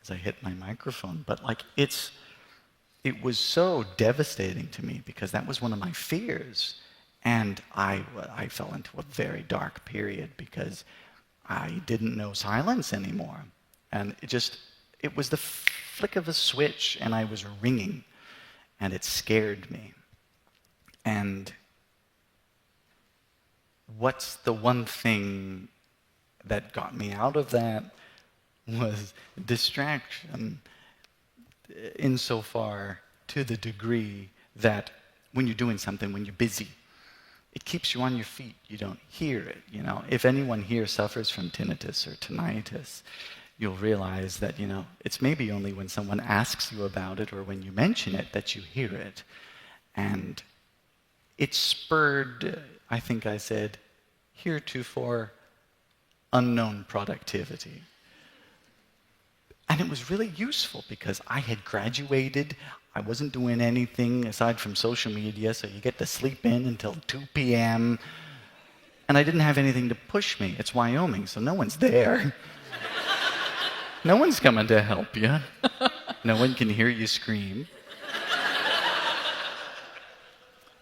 as I hit my microphone. But it was so devastating to me because that was one of my fears. And I fell into a very dark period because I didn't know silence anymore. And it was the flick of a switch, and I was ringing, and it scared me. And what's the one thing that got me out of that was distraction, insofar to the degree that when you're doing something, when you're busy, it keeps you on your feet. You don't hear it, If anyone here suffers from tinnitus or tinnitus, you'll realize that, it's maybe only when someone asks you about it or when you mention it that you hear it. And it spurred, I think I said, heretofore unknown productivity. And it was really useful because I had graduated. I wasn't doing anything aside from social media, so you get to sleep in until 2 p.m. And I didn't have anything to push me. It's Wyoming, so no one's there. No one's coming to help you. No one can hear you scream.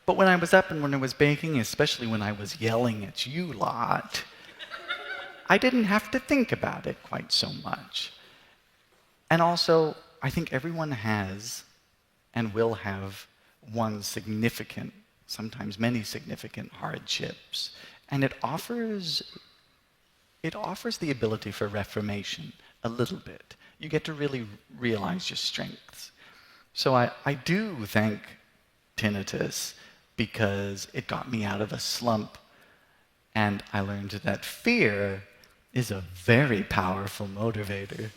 But when I was up and when I was baking, especially when I was yelling at you lot, I didn't have to think about it quite so much. And also, I think everyone has and will have one significant, sometimes many significant hardships. And it offers the ability for reformation a little bit. You get to really realize your strengths. So I do thank tinnitus because it got me out of a slump. And I learned that fear is a very powerful motivator.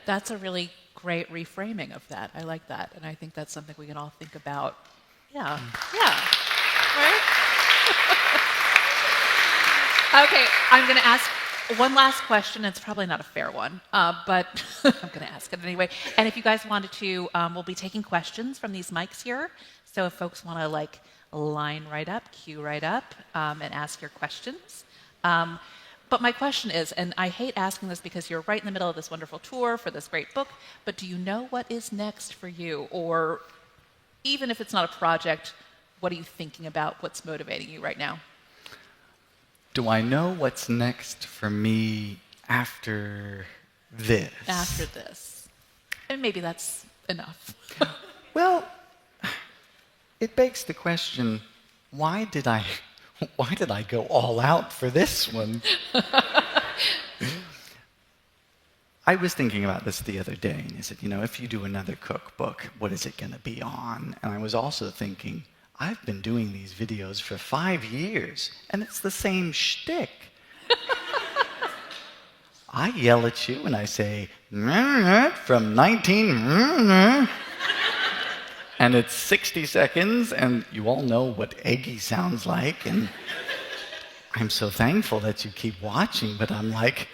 That's a really great reframing of that. I like that. And I think that's something we can all think about. Yeah. Yeah. Right? Okay, I'm going to ask one last question. It's probably not a fair one, but I'm going to ask it anyway. And if you guys wanted to, we'll be taking questions from these mics here. So if folks want to line right up, queue right up, and ask your questions. But my question is, and I hate asking this because you're right in the middle of this wonderful tour for this great book, but do you know what is next for you? Or even if it's not a project, what are you thinking about? What's motivating you right now? Do I know what's next for me after this? After this. And maybe that's enough. Well, it begs the question, why did I go all out for this one? I was thinking about this the other day, and I said, if you do another cookbook, what is it going to be on? And I was also thinking, I've been doing these videos for 5 years, and it's the same shtick. I yell at you and I say, from 19... And it's 60 seconds, and you all know what eggy sounds like, and I'm so thankful that you keep watching, but I'm like,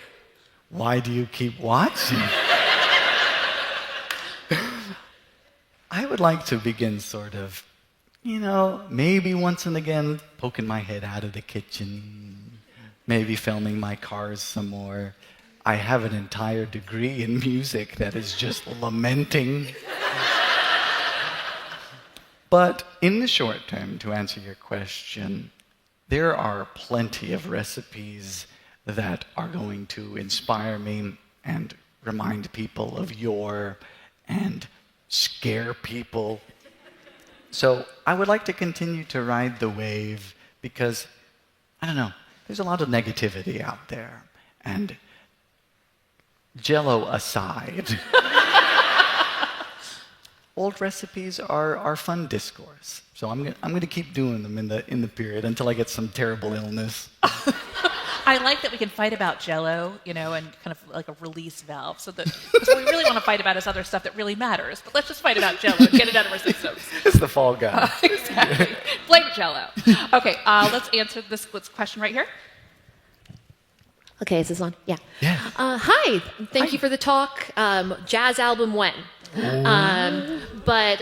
why do you keep watching? I would like to begin sort of, maybe once and again poking my head out of the kitchen, maybe filming my cars some more. I have an entire degree in music that is just lamenting. But in the short term, to answer your question, there are plenty of recipes that are going to inspire me and remind people of and scare people. So I would like to continue to ride the wave because, I don't know, there's a lot of negativity out there. And Jell-O aside, old recipes are fun discourse. So I'm going to keep doing them in the period until I get some terrible illness. I like that we can fight about Jell-O, and kind of like a release valve. So that what we really want to fight about is other stuff that really matters. But let's just fight about Jell-O and get it out of our systems. It's the fall guy. Exactly. Blame Jell-O. Okay, let's answer this question right here. Okay, is this on? Yeah. Yeah. Hi. Thank you for the talk. Jazz album when? But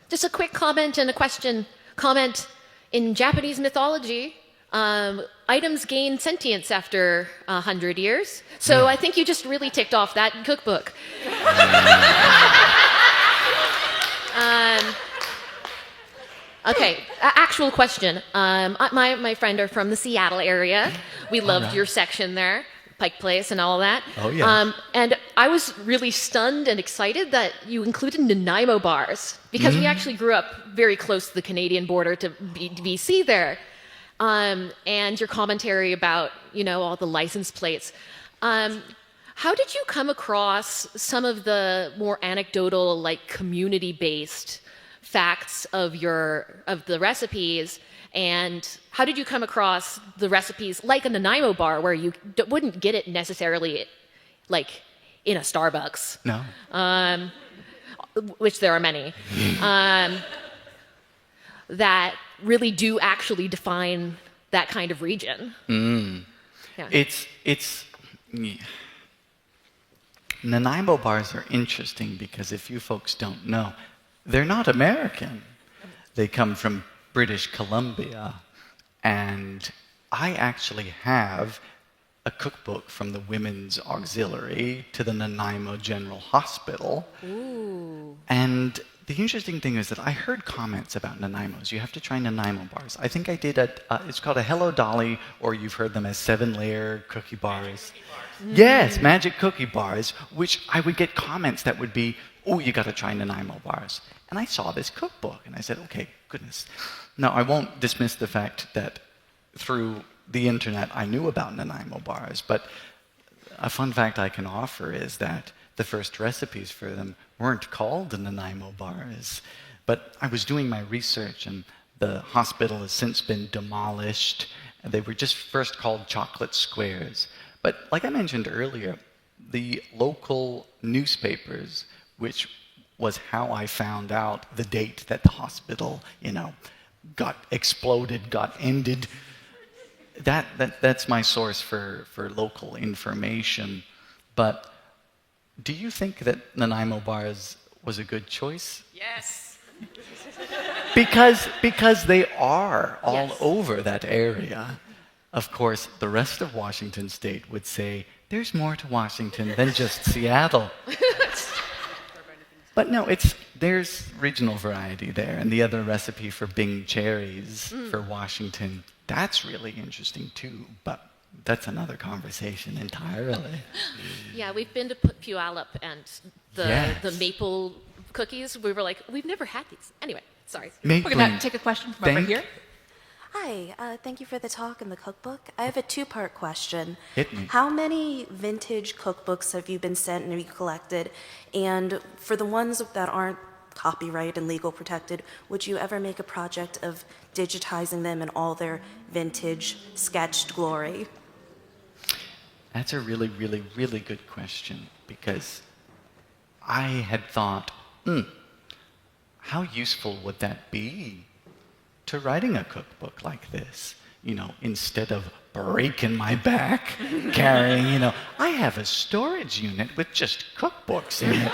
just a quick comment and a question. Comment: in Japanese mythology, items gain sentience after 100 years. So I think you just really ticked off that cookbook. Okay, actual question. My friend are from the Seattle area. We loved your section there, Pike Place and all that. Oh, yeah. And I was really stunned and excited that you included Nanaimo bars, because we actually grew up very close to the Canadian border to BC there. And your commentary about, all the license plates. How did you come across some of the more anecdotal, community-based facts of the recipes, and how did you come across the recipes like a Nanaimo bar where you wouldn't get it necessarily like in a Starbucks, No. which there are many, that really do actually define that kind of region. Yeah. It's Nanaimo bars are interesting because if you folks don't know, they're not American. They come from British Columbia. And I actually have a cookbook from the Women's Auxiliary to the Nanaimo General Hospital. Ooh. And the interesting thing is that I heard comments about Nanaimos. You have to try Nanaimo bars. I think I did it's called a Hello Dolly, or you've heard them as 7-layer cookie bars. Yes, magic cookie bars, which I would get comments that would be, oh, you got to try Nanaimo bars. And I saw this cookbook, and I said, okay, goodness. Now, I won't dismiss the fact that through the internet I knew about Nanaimo bars, but a fun fact I can offer is that the first recipes for them weren't called the Nanaimo bars. But I was doing my research, and the hospital has since been demolished, and they were just first called chocolate squares. But like I mentioned earlier, the local newspapers, which was how I found out the date that the hospital, got exploded, got ended. That's my source for local information. But do you think that Nanaimo bars was a good choice? Yes. Because they are all Yes. over that area. Of course, the rest of Washington State would say, there's more to Washington than just Seattle. But no, there's regional variety there. And the other recipe for Bing cherries for Washington, that's really interesting too. But that's another conversation entirely. Yeah, we've been to Puyallup, and Yes. the maple cookies, we were like, we've never had these. Anyway, sorry. We're going to take a question from over here. Hi, thank you for the talk and the cookbook. I have a two-part question. Hit me. How many vintage cookbooks have you been sent and have you collected? And for the ones that aren't copyright and legal protected, would you ever make a project of digitizing them in all their vintage sketched glory? That's a really, really, really good question, because I had thought, how useful would that be to writing a cookbook like this? Instead of breaking my back carrying, I have a storage unit with just cookbooks in it.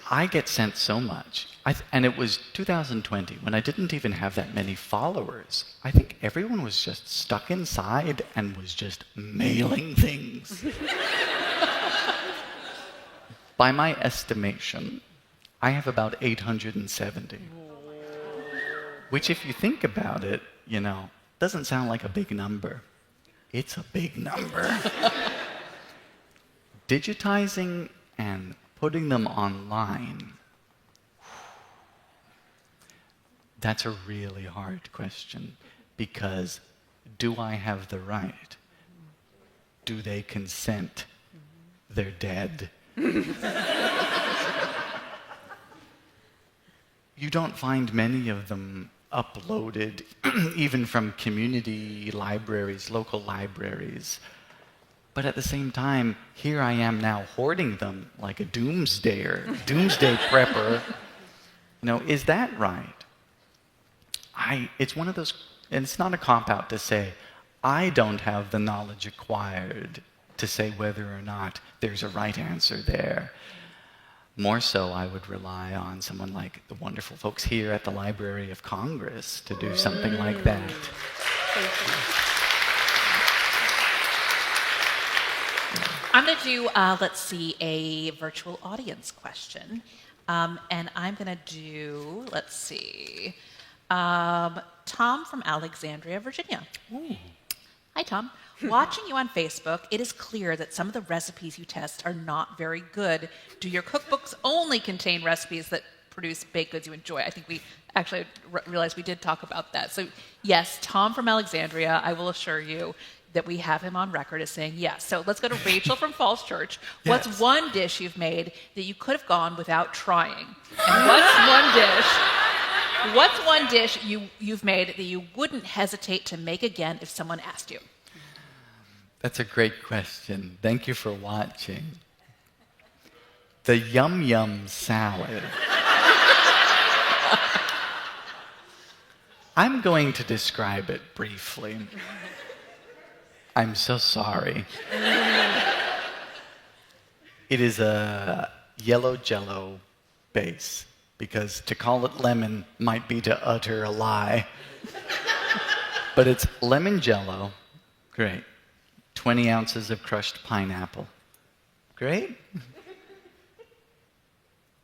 I get sent so much. And it was 2020, when I didn't even have that many followers. I think everyone was just stuck inside and was just mailing things. By my estimation, I have about 870. Which, if you think about it, doesn't sound like a big number. It's a big number. Digitizing and putting them online, that's a really hard question, because do I have the right? Do they consent? They're dead. You don't find many of them uploaded, even from community libraries, local libraries. But at the same time, here I am now hoarding them like a doomsday prepper. Is that right? It's one of those, and it's not a cop-out to say, I don't have the knowledge acquired to say whether or not there's a right answer there. More so, I would rely on someone like the wonderful folks here at the Library of Congress to do something like that. I'm going to do, let's see, a virtual audience question. And I'm going to do, let's see, Tom from Alexandria, Virginia. Ooh. Hi, Tom. Watching you on Facebook, it is clear that some of the recipes you test are not very good. Do your cookbooks only contain recipes that produce baked goods you enjoy? I think we actually realized we did talk about that. So yes, Tom from Alexandria, I will assure you that we have him on record as saying yes. So let's go to Rachel from Falls Church. Yes. What's one dish you've made that you could have gone without trying? And what's one dish you've made that you wouldn't hesitate to make again if someone asked you? That's a great question. Thank you for watching. The Yum Yum salad. I'm going to describe it briefly. I'm so sorry. It is a yellow Jell-O base, because to call it lemon might be to utter a lie. But it's lemon Jell-O. Great. 20 ounces of crushed pineapple. Great.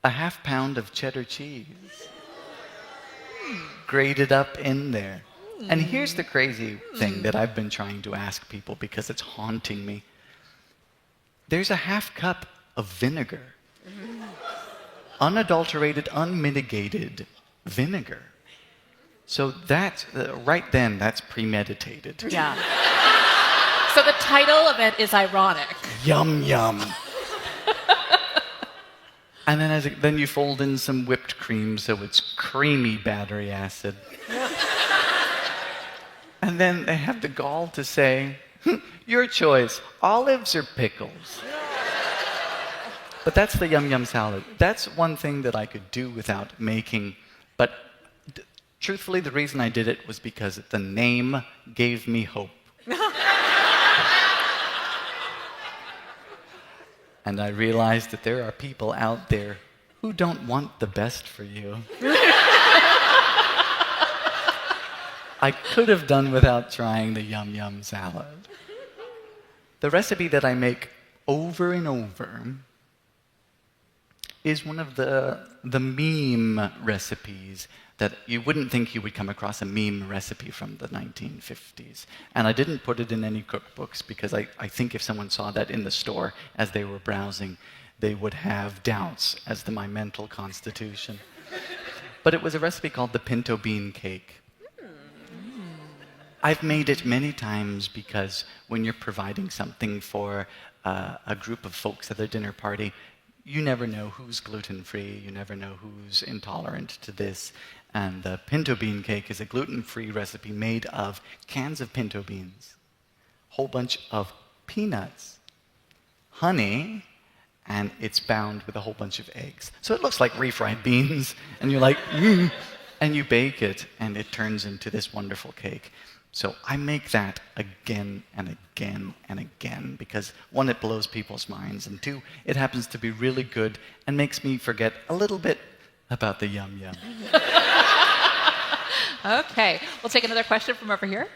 A half pound of cheddar cheese. Grated up in there. And here's the crazy thing that I've been trying to ask people because it's haunting me. There's a half cup of vinegar. Unadulterated, unmitigated vinegar. So that's, right then, that's premeditated. Yeah. So the title of it is ironic. Yum yum. And then then you fold in some whipped cream so it's creamy battery acid. And then they have the gall to say, your choice, olives or pickles. But that's the Yum Yum salad. That's one thing that I could do without making. But truthfully, the reason I did it was because the name gave me hope. And I realized that there are people out there who don't want the best for you. I could have done without trying the Yum Yum salad. The recipe that I make over and over is one of the meme recipes that you wouldn't think you would come across a meme recipe from the 1950s. And I didn't put it in any cookbooks because I think if someone saw that in the store as they were browsing, they would have doubts as to my mental constitution. But it was a recipe called the pinto bean cake. I've made it many times because when you're providing something for a group of folks at a dinner party, you never know who's gluten-free, you never know who's intolerant to this. And the pinto bean cake is a gluten-free recipe made of cans of pinto beans, whole bunch of peanuts, honey, and it's bound with a whole bunch of eggs. So it looks like refried beans, and you're like, and you bake it, and it turns into this wonderful cake. So I make that again and again and again because, one, it blows people's minds, and two, it happens to be really good and makes me forget a little bit about the Yum Yum. Okay, we'll take another question from over here.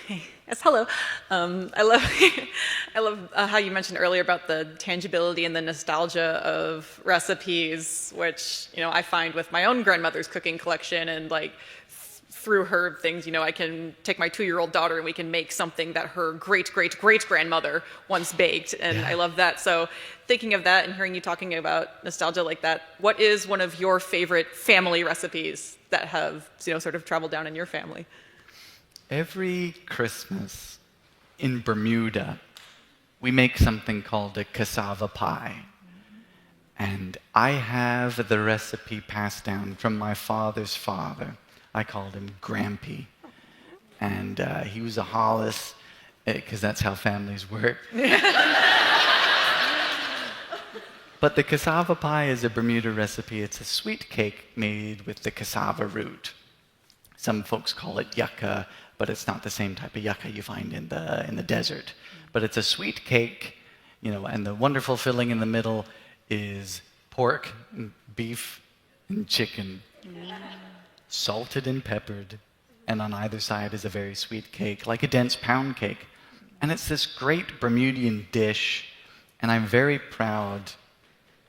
Yes, hello. I love how you mentioned earlier about the tangibility and the nostalgia of recipes, which I find with my own grandmother's cooking collection, and through her things, I can take my 2-year-old daughter and we can make something that her great-great-great-grandmother once baked, and yeah. I love that. So thinking of that and hearing you talking about nostalgia like that, what is one of your favorite family recipes that have sort of traveled down in your family? Every Christmas in Bermuda, we make something called a cassava pie. And I have the recipe passed down from my father's father. I called him Grampy. And he was a Hollis, because that's how families work. But the cassava pie is a Bermuda recipe. It's a sweet cake made with the cassava root. Some folks call it yucca, but it's not the same type of yucca you find in the desert. But it's a sweet cake, and the wonderful filling in the middle is pork, and beef, and chicken. Salted and peppered, and on either side is a very sweet cake, like a dense pound cake. And it's this great Bermudian dish, and I'm very proud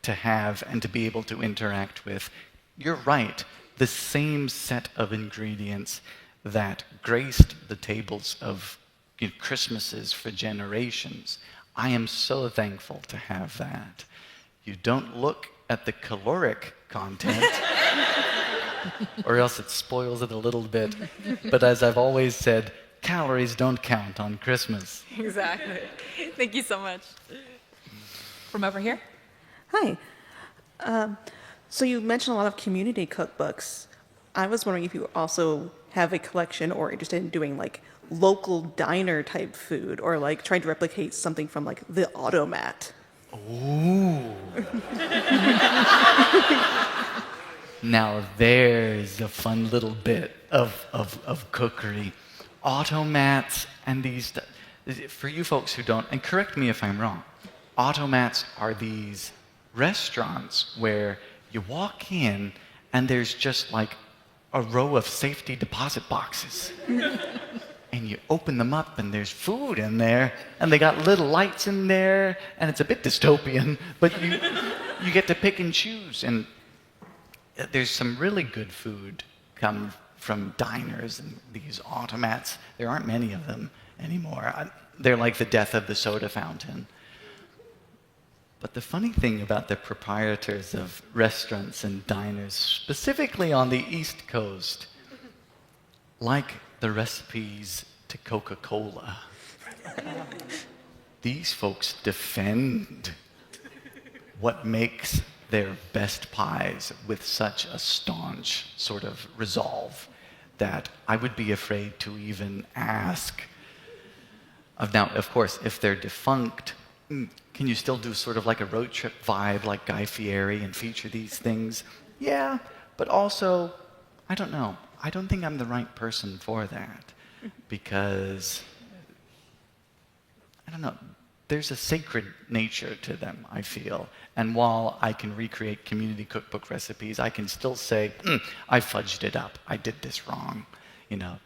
to have and to be able to interact with, you're right, the same set of ingredients that graced the tables of Christmases for generations. I am so thankful to have that. You don't look at the caloric content, or else it spoils it a little bit. But as I've always said, calories don't count on Christmas. Exactly. Thank you so much. From over here? Hi. So you mentioned a lot of community cookbooks. I was wondering if you also have a collection or interested in doing local diner type food, or like trying to replicate something from like the Automat? Ooh. Now there's a fun little bit of cookery. Automats and these, for you folks who don't, and correct me if I'm wrong, automats are these restaurants where you walk in and there's just like a row of safety deposit boxes. And you open them up and there's food in there and they got little lights in there and it's a bit dystopian, but you get to pick and choose. And there's some really good food come from diners and these automats. There aren't many of them anymore. They're like the death of the soda fountain. But the funny thing about the proprietors of restaurants and diners, specifically on the East Coast, like the recipes to Coca-Cola, these folks defend what makes their best pies with such a staunch sort of resolve that I would be afraid to even ask. Now, of course, if they're defunct, can you still do sort of like a road trip vibe like Guy Fieri and feature these things? Yeah, but also, I don't know. I don't think I'm the right person for that because, I don't know, there's a sacred nature to them, I feel. And while I can recreate community cookbook recipes, I can still say, I fudged it up. I did this wrong. You know,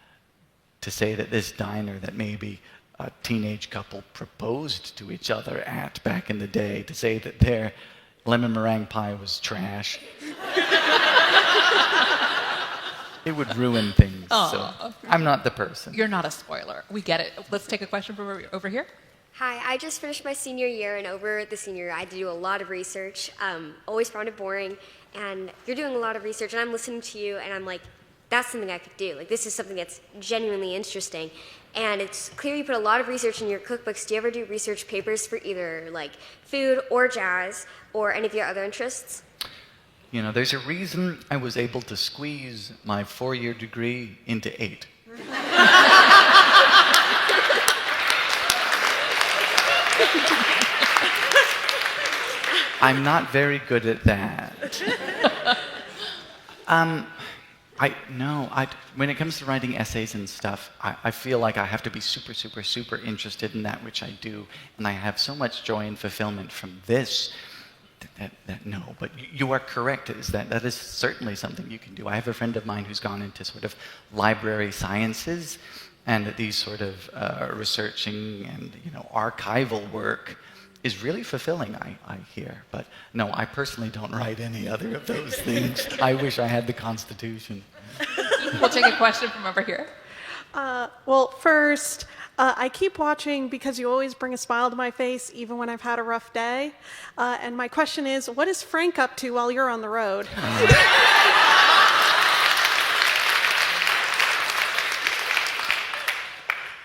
to say that this diner that maybe a teenage couple proposed to each other at back in the day, to say that their lemon meringue pie was trash, it would ruin things. So I'm not the person. You're not a spoiler. We get it. Let's take a question from over here. Hi, I just finished my senior year, and over the senior year, I had to do a lot of research. Always found it boring, and you're doing a lot of research, and I'm listening to you, and I'm like, that's something I could do. Like, this is something that's genuinely interesting. And it's clear you put a lot of research in your cookbooks. Do you ever do research papers for either, like, food or jazz or any of your other interests? You know, there's a reason I was able to squeeze my 4-year degree into 8. I'm not very good at that. When it comes to writing essays and stuff, I feel like I have to be super, super, super interested in that which I do, and I have so much joy and fulfillment from this that no. But you are correct, is that is certainly something you can do. I have a friend of mine who's gone into sort of library sciences, and these sort of researching and archival work is really fulfilling, I hear. But no, I personally don't write any other of those things. I wish I had the Constitution. We'll take a question from over here. Well, first, I keep watching because you always bring a smile to my face, even when I've had a rough day. And my question is, what is Frank up to while you're on the road?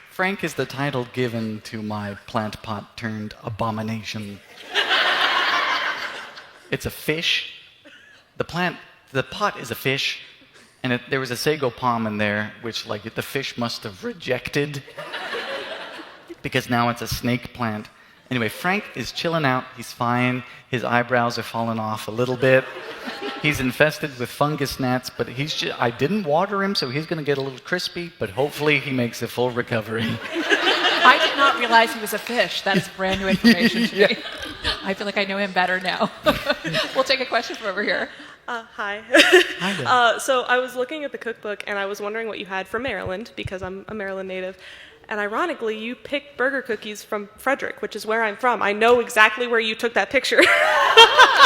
Frank is the title given to my plant pot turned abomination. It's a fish. The pot is a fish, and there was a sago palm in there, which the fish must have rejected, because now it's a snake plant. Anyway, Frank is chilling out. He's fine. His eyebrows are falling off a little bit. He's infested with fungus gnats, but I didn't water him, so he's going to get a little crispy, but hopefully he makes a full recovery. I did not realize he was a fish. That's brand new information to me. I feel like I know him better now. We'll take a question from over here. Hi. Hi there. So I was looking at the cookbook, and I was wondering what you had for Maryland, because I'm a Maryland native. And ironically, you picked burger cookies from Frederick, which is where I'm from. I know exactly where you took that picture.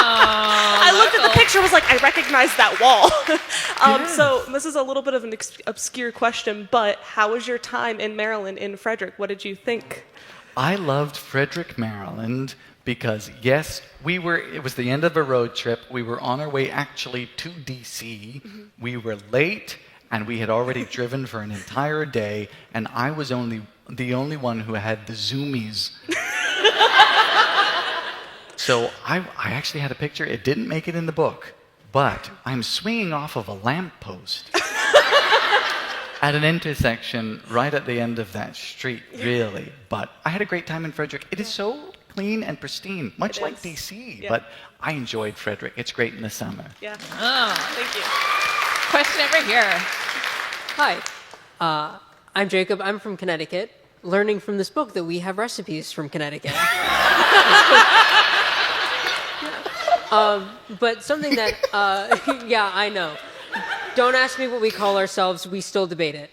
I looked at the picture, was like, I recognize that wall. So this is a little bit of an obscure question, but how was your time in Maryland, in Frederick? What did you think? I loved Frederick, Maryland, because yes, it was the end of a road trip. We were on our way actually to DC. Mm-hmm. We were late, and we had already driven for an entire day, and I was the only one who had the zoomies. So I actually had a picture. It didn't make it in the book, but I'm swinging off of a lamppost. at an intersection right at the end of that street, really. But I had a great time in Frederick. It is so clean and pristine, much like DC. Yeah. But I enjoyed Frederick. It's great in the summer. Yeah. Oh. Thank you. Question over here. Hi, I'm Jacob. I'm from Connecticut. Learning from this book that we have recipes from Connecticut. But something that, yeah, I know. Don't ask me what we call ourselves. We still debate it.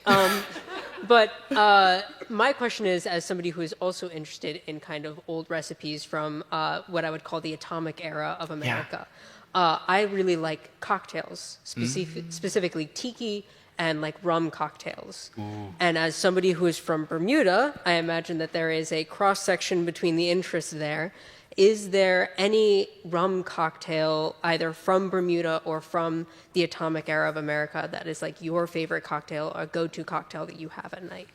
But my question is, as somebody who is also interested in kind of old recipes from what I would call the atomic era of America, I really like cocktails, specifically tiki and like rum cocktails. And as somebody who is from Bermuda, I imagine that there is a cross-section between the interests there. Is there any rum cocktail, either from Bermuda or from the atomic era of America, that is like your favorite cocktail or go-to cocktail that you have at night?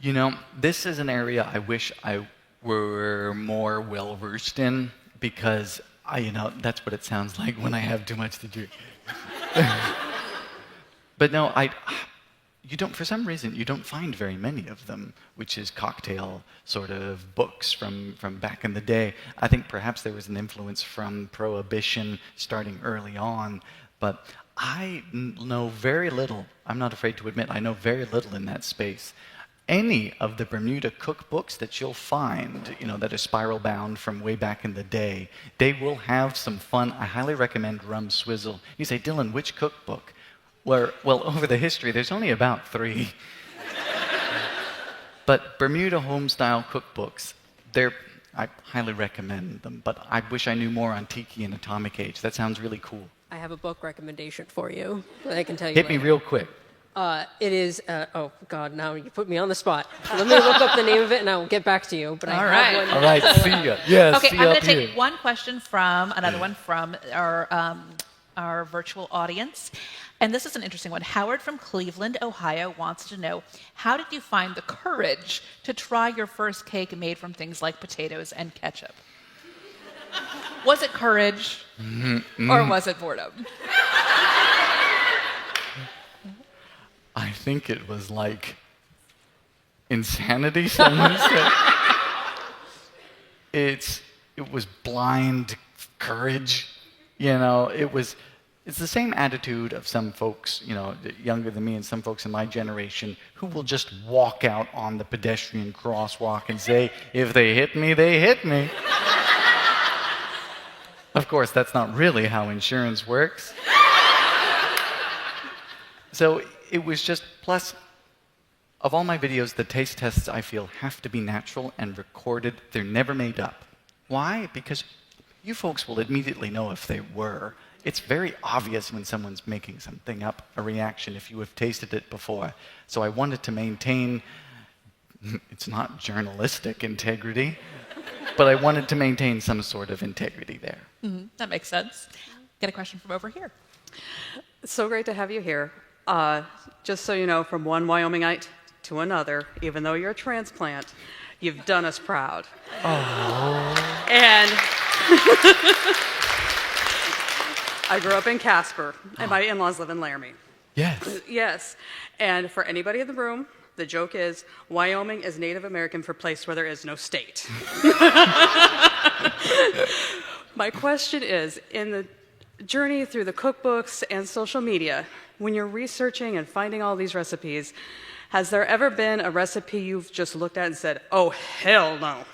You know, this is an area I wish I were more well-versed in, because that's what it sounds like when I have too much to drink. But no, you don't, for some reason, you don't find very many of them, which is cocktail sort of books from back in the day. I think perhaps there was an influence from Prohibition starting early on, but I know very little. I'm not afraid to admit I know very little in that space. Any of the Bermuda cookbooks that you'll find, that are spiral bound from way back in the day, they will have some fun. I highly recommend Rum Swizzle. You say, Dylan, which cookbook? Well, over the history, there's only about 3. But Bermuda home-style cookbooks, I highly recommend them. But I wish I knew more on Tiki and Atomic Age. That sounds really cool. I have a book recommendation for you that I can tell you Hit me later. real quick. It is, oh God, now you put me on the spot. Let me look up the name of it and I will get back to you. But I have one. All right, see ya. Yeah, Okay, see I'm ya going up to take here. one question from another one from our virtual audience. And this is an interesting one. Howard from Cleveland, Ohio wants to know, how did you find the courage to try your first cake made from things like potatoes and ketchup? Was it courage or was it boredom? I think it was like insanity, someone said. It was blind courage, It's the same attitude of some folks, younger than me and some folks in my generation who will just walk out on the pedestrian crosswalk and say, if they hit me, they hit me. Of course, that's not really how insurance works. So it was just, plus, of all my videos, the taste tests, I feel, have to be natural and recorded. They're never made up. Why? Because you folks will immediately know if they were. It's very obvious when someone's making something up, a reaction, if you have tasted it before. So I wanted to maintain, it's not journalistic integrity, but I wanted to maintain some sort of integrity there. Mm-hmm. That makes sense. Get a question from over here. It's so great to have you here. Just so you know, from one Wyomingite to another, even though you're a transplant, you've done us proud. Oh. And I grew up in Casper, and my in-laws live in Laramie. Yes. Yes. And for anybody in the room, the joke is, Wyoming is Native American for place where there is no state. My question is, in the journey through the cookbooks and social media, when you're researching and finding all these recipes, has there ever been a recipe you've just looked at and said, oh, hell no?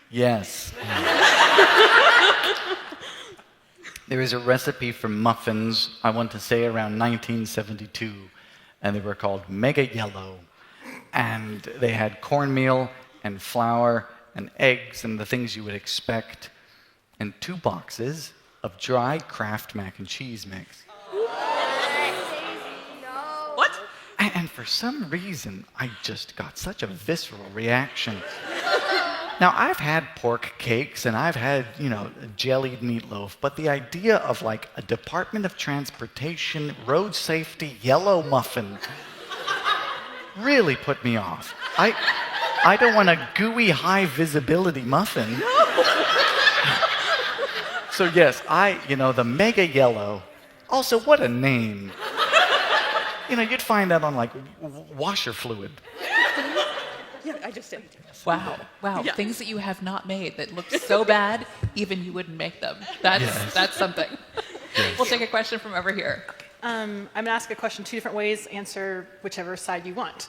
Yes. There is a recipe for muffins, I want to say around 1972, and they were called Mega Yellow. And they had cornmeal and flour and eggs and the things you would expect, and 2 boxes of dry Kraft mac and cheese mix. What? And for some reason, I just got such a visceral reaction. Now, I've had pork cakes and I've had, jellied meatloaf, but the idea of like a Department of Transportation, road safety, yellow muffin really put me off. I don't want a gooey, high visibility muffin. So yes, the Mega Yellow. Also, what a name. You'd find that on like washer fluid. Yeah, I just did. Wow. Yeah. Things that you have not made that look so bad, even you wouldn't make them. That's something. We'll take a question from over here. I'm going to ask a question two different ways, answer whichever side you want.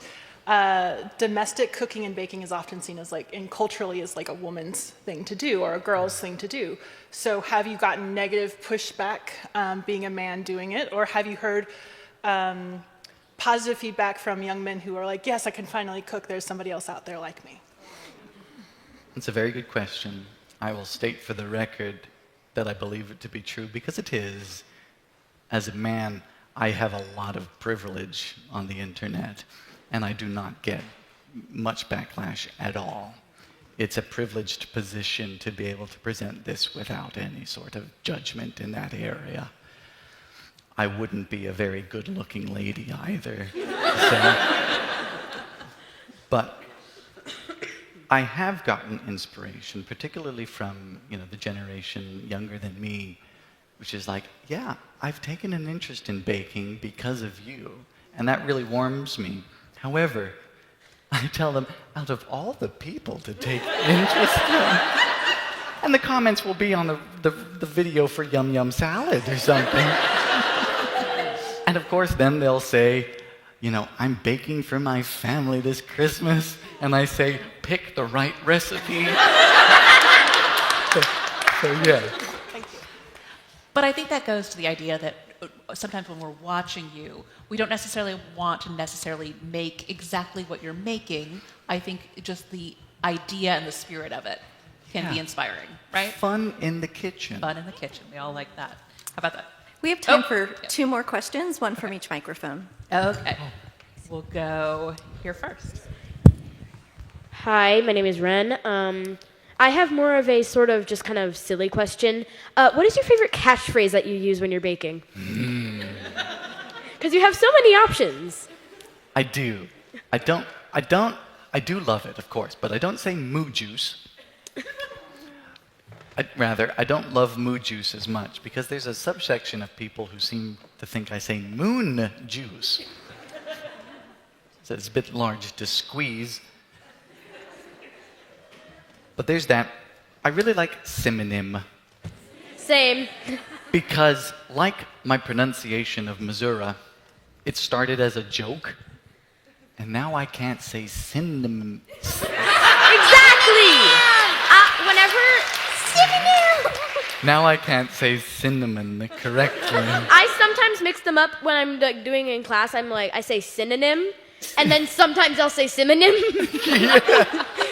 Domestic cooking and baking is often seen as and culturally as like a woman's thing to do or a girl's thing to do. So have you gotten negative pushback being a man doing it, or have you heard positive feedback from young men who are like, yes, I can finally cook, there's somebody else out there like me? It's a very good question. I will state for the record that I believe it to be true because it is. As a man, I have a lot of privilege on the internet, and I do not get much backlash at all. It's a privileged position to be able to present this without any sort of judgment in that area. I wouldn't be a very good-looking lady either. But I have gotten inspiration, particularly from the generation younger than me, which is like, yeah, I've taken an interest in baking because of you, and that really warms me. However, I tell them, out of all the people to take interest in, and the comments will be on the video for Yum Yum Salad or something. And of course, then they'll say, I'm baking for my family this Christmas, and I say, pick the right recipe. So yeah. But I think that goes to the idea that sometimes when we're watching you, we don't necessarily want to make exactly what you're making. I think just the idea and the spirit of it can be inspiring, right? Fun in the kitchen. Fun in the kitchen. We all like that. How about that? We have time for two more questions, one from each microphone. Okay. We'll go here first. Hi, my name is Ren. I have more of a sort of just kind of silly question. What is your favorite catchphrase that you use when you're baking? Because you have so many options. I do. I do love it, of course, but I don't say moo juice. I don't love moo juice as much because there's a subsection of people who seem to think I say moon juice. So it's a bit large to squeeze. But there's that. I really like synonym. Same. Because, like my pronunciation of Missouri, it started as a joke, and now I can't say synonym. Exactly! Now I can't say cinnamon correctly. I sometimes mix them up when I'm doing it in class. I say synonym, and then sometimes I'll say synonym.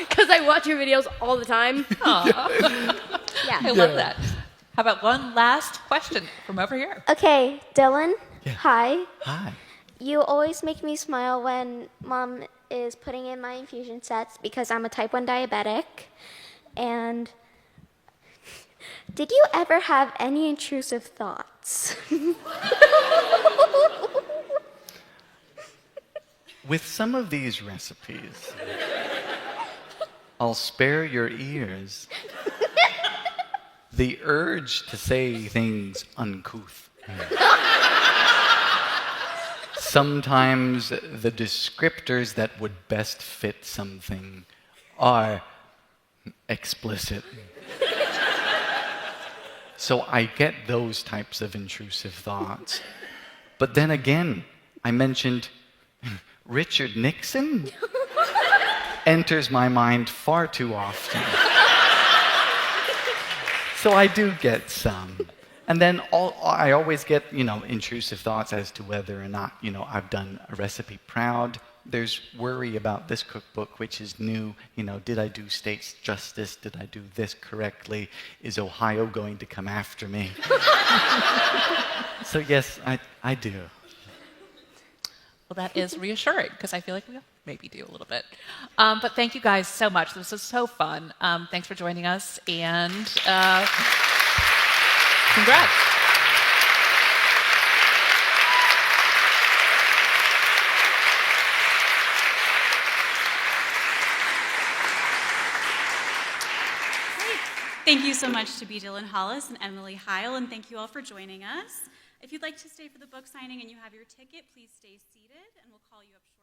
Because I watch your videos all the time. Yeah, I love that. How about one last question from over here? Okay, Dylan. Yeah. Hi. Hi. You always make me smile when Mom is putting in my infusion sets because I'm a type 1 diabetic. And did you ever have any intrusive thoughts? With some of these recipes, I'll spare your ears the urge to say things uncouth. Sometimes the descriptors that would best fit something are explicit. So I get those types of intrusive thoughts. But then again, I mentioned Richard Nixon enters my mind far too often. So I do get some. And then I always get, intrusive thoughts as to whether or not, I've done a recipe proud. There's worry about this cookbook, which is new. Did I do states justice? Did I do this correctly? Is Ohio going to come after me? So yes, I do. Well, that is reassuring because I feel like we maybe do a little bit. But thank you guys so much. This was so fun. Thanks for joining us, and congrats. Thank you so much to B. Dylan Hollis and Emily Heil, and thank you all for joining us. If you'd like to stay for the book signing and you have your ticket, please stay seated, and we'll call you up shortly.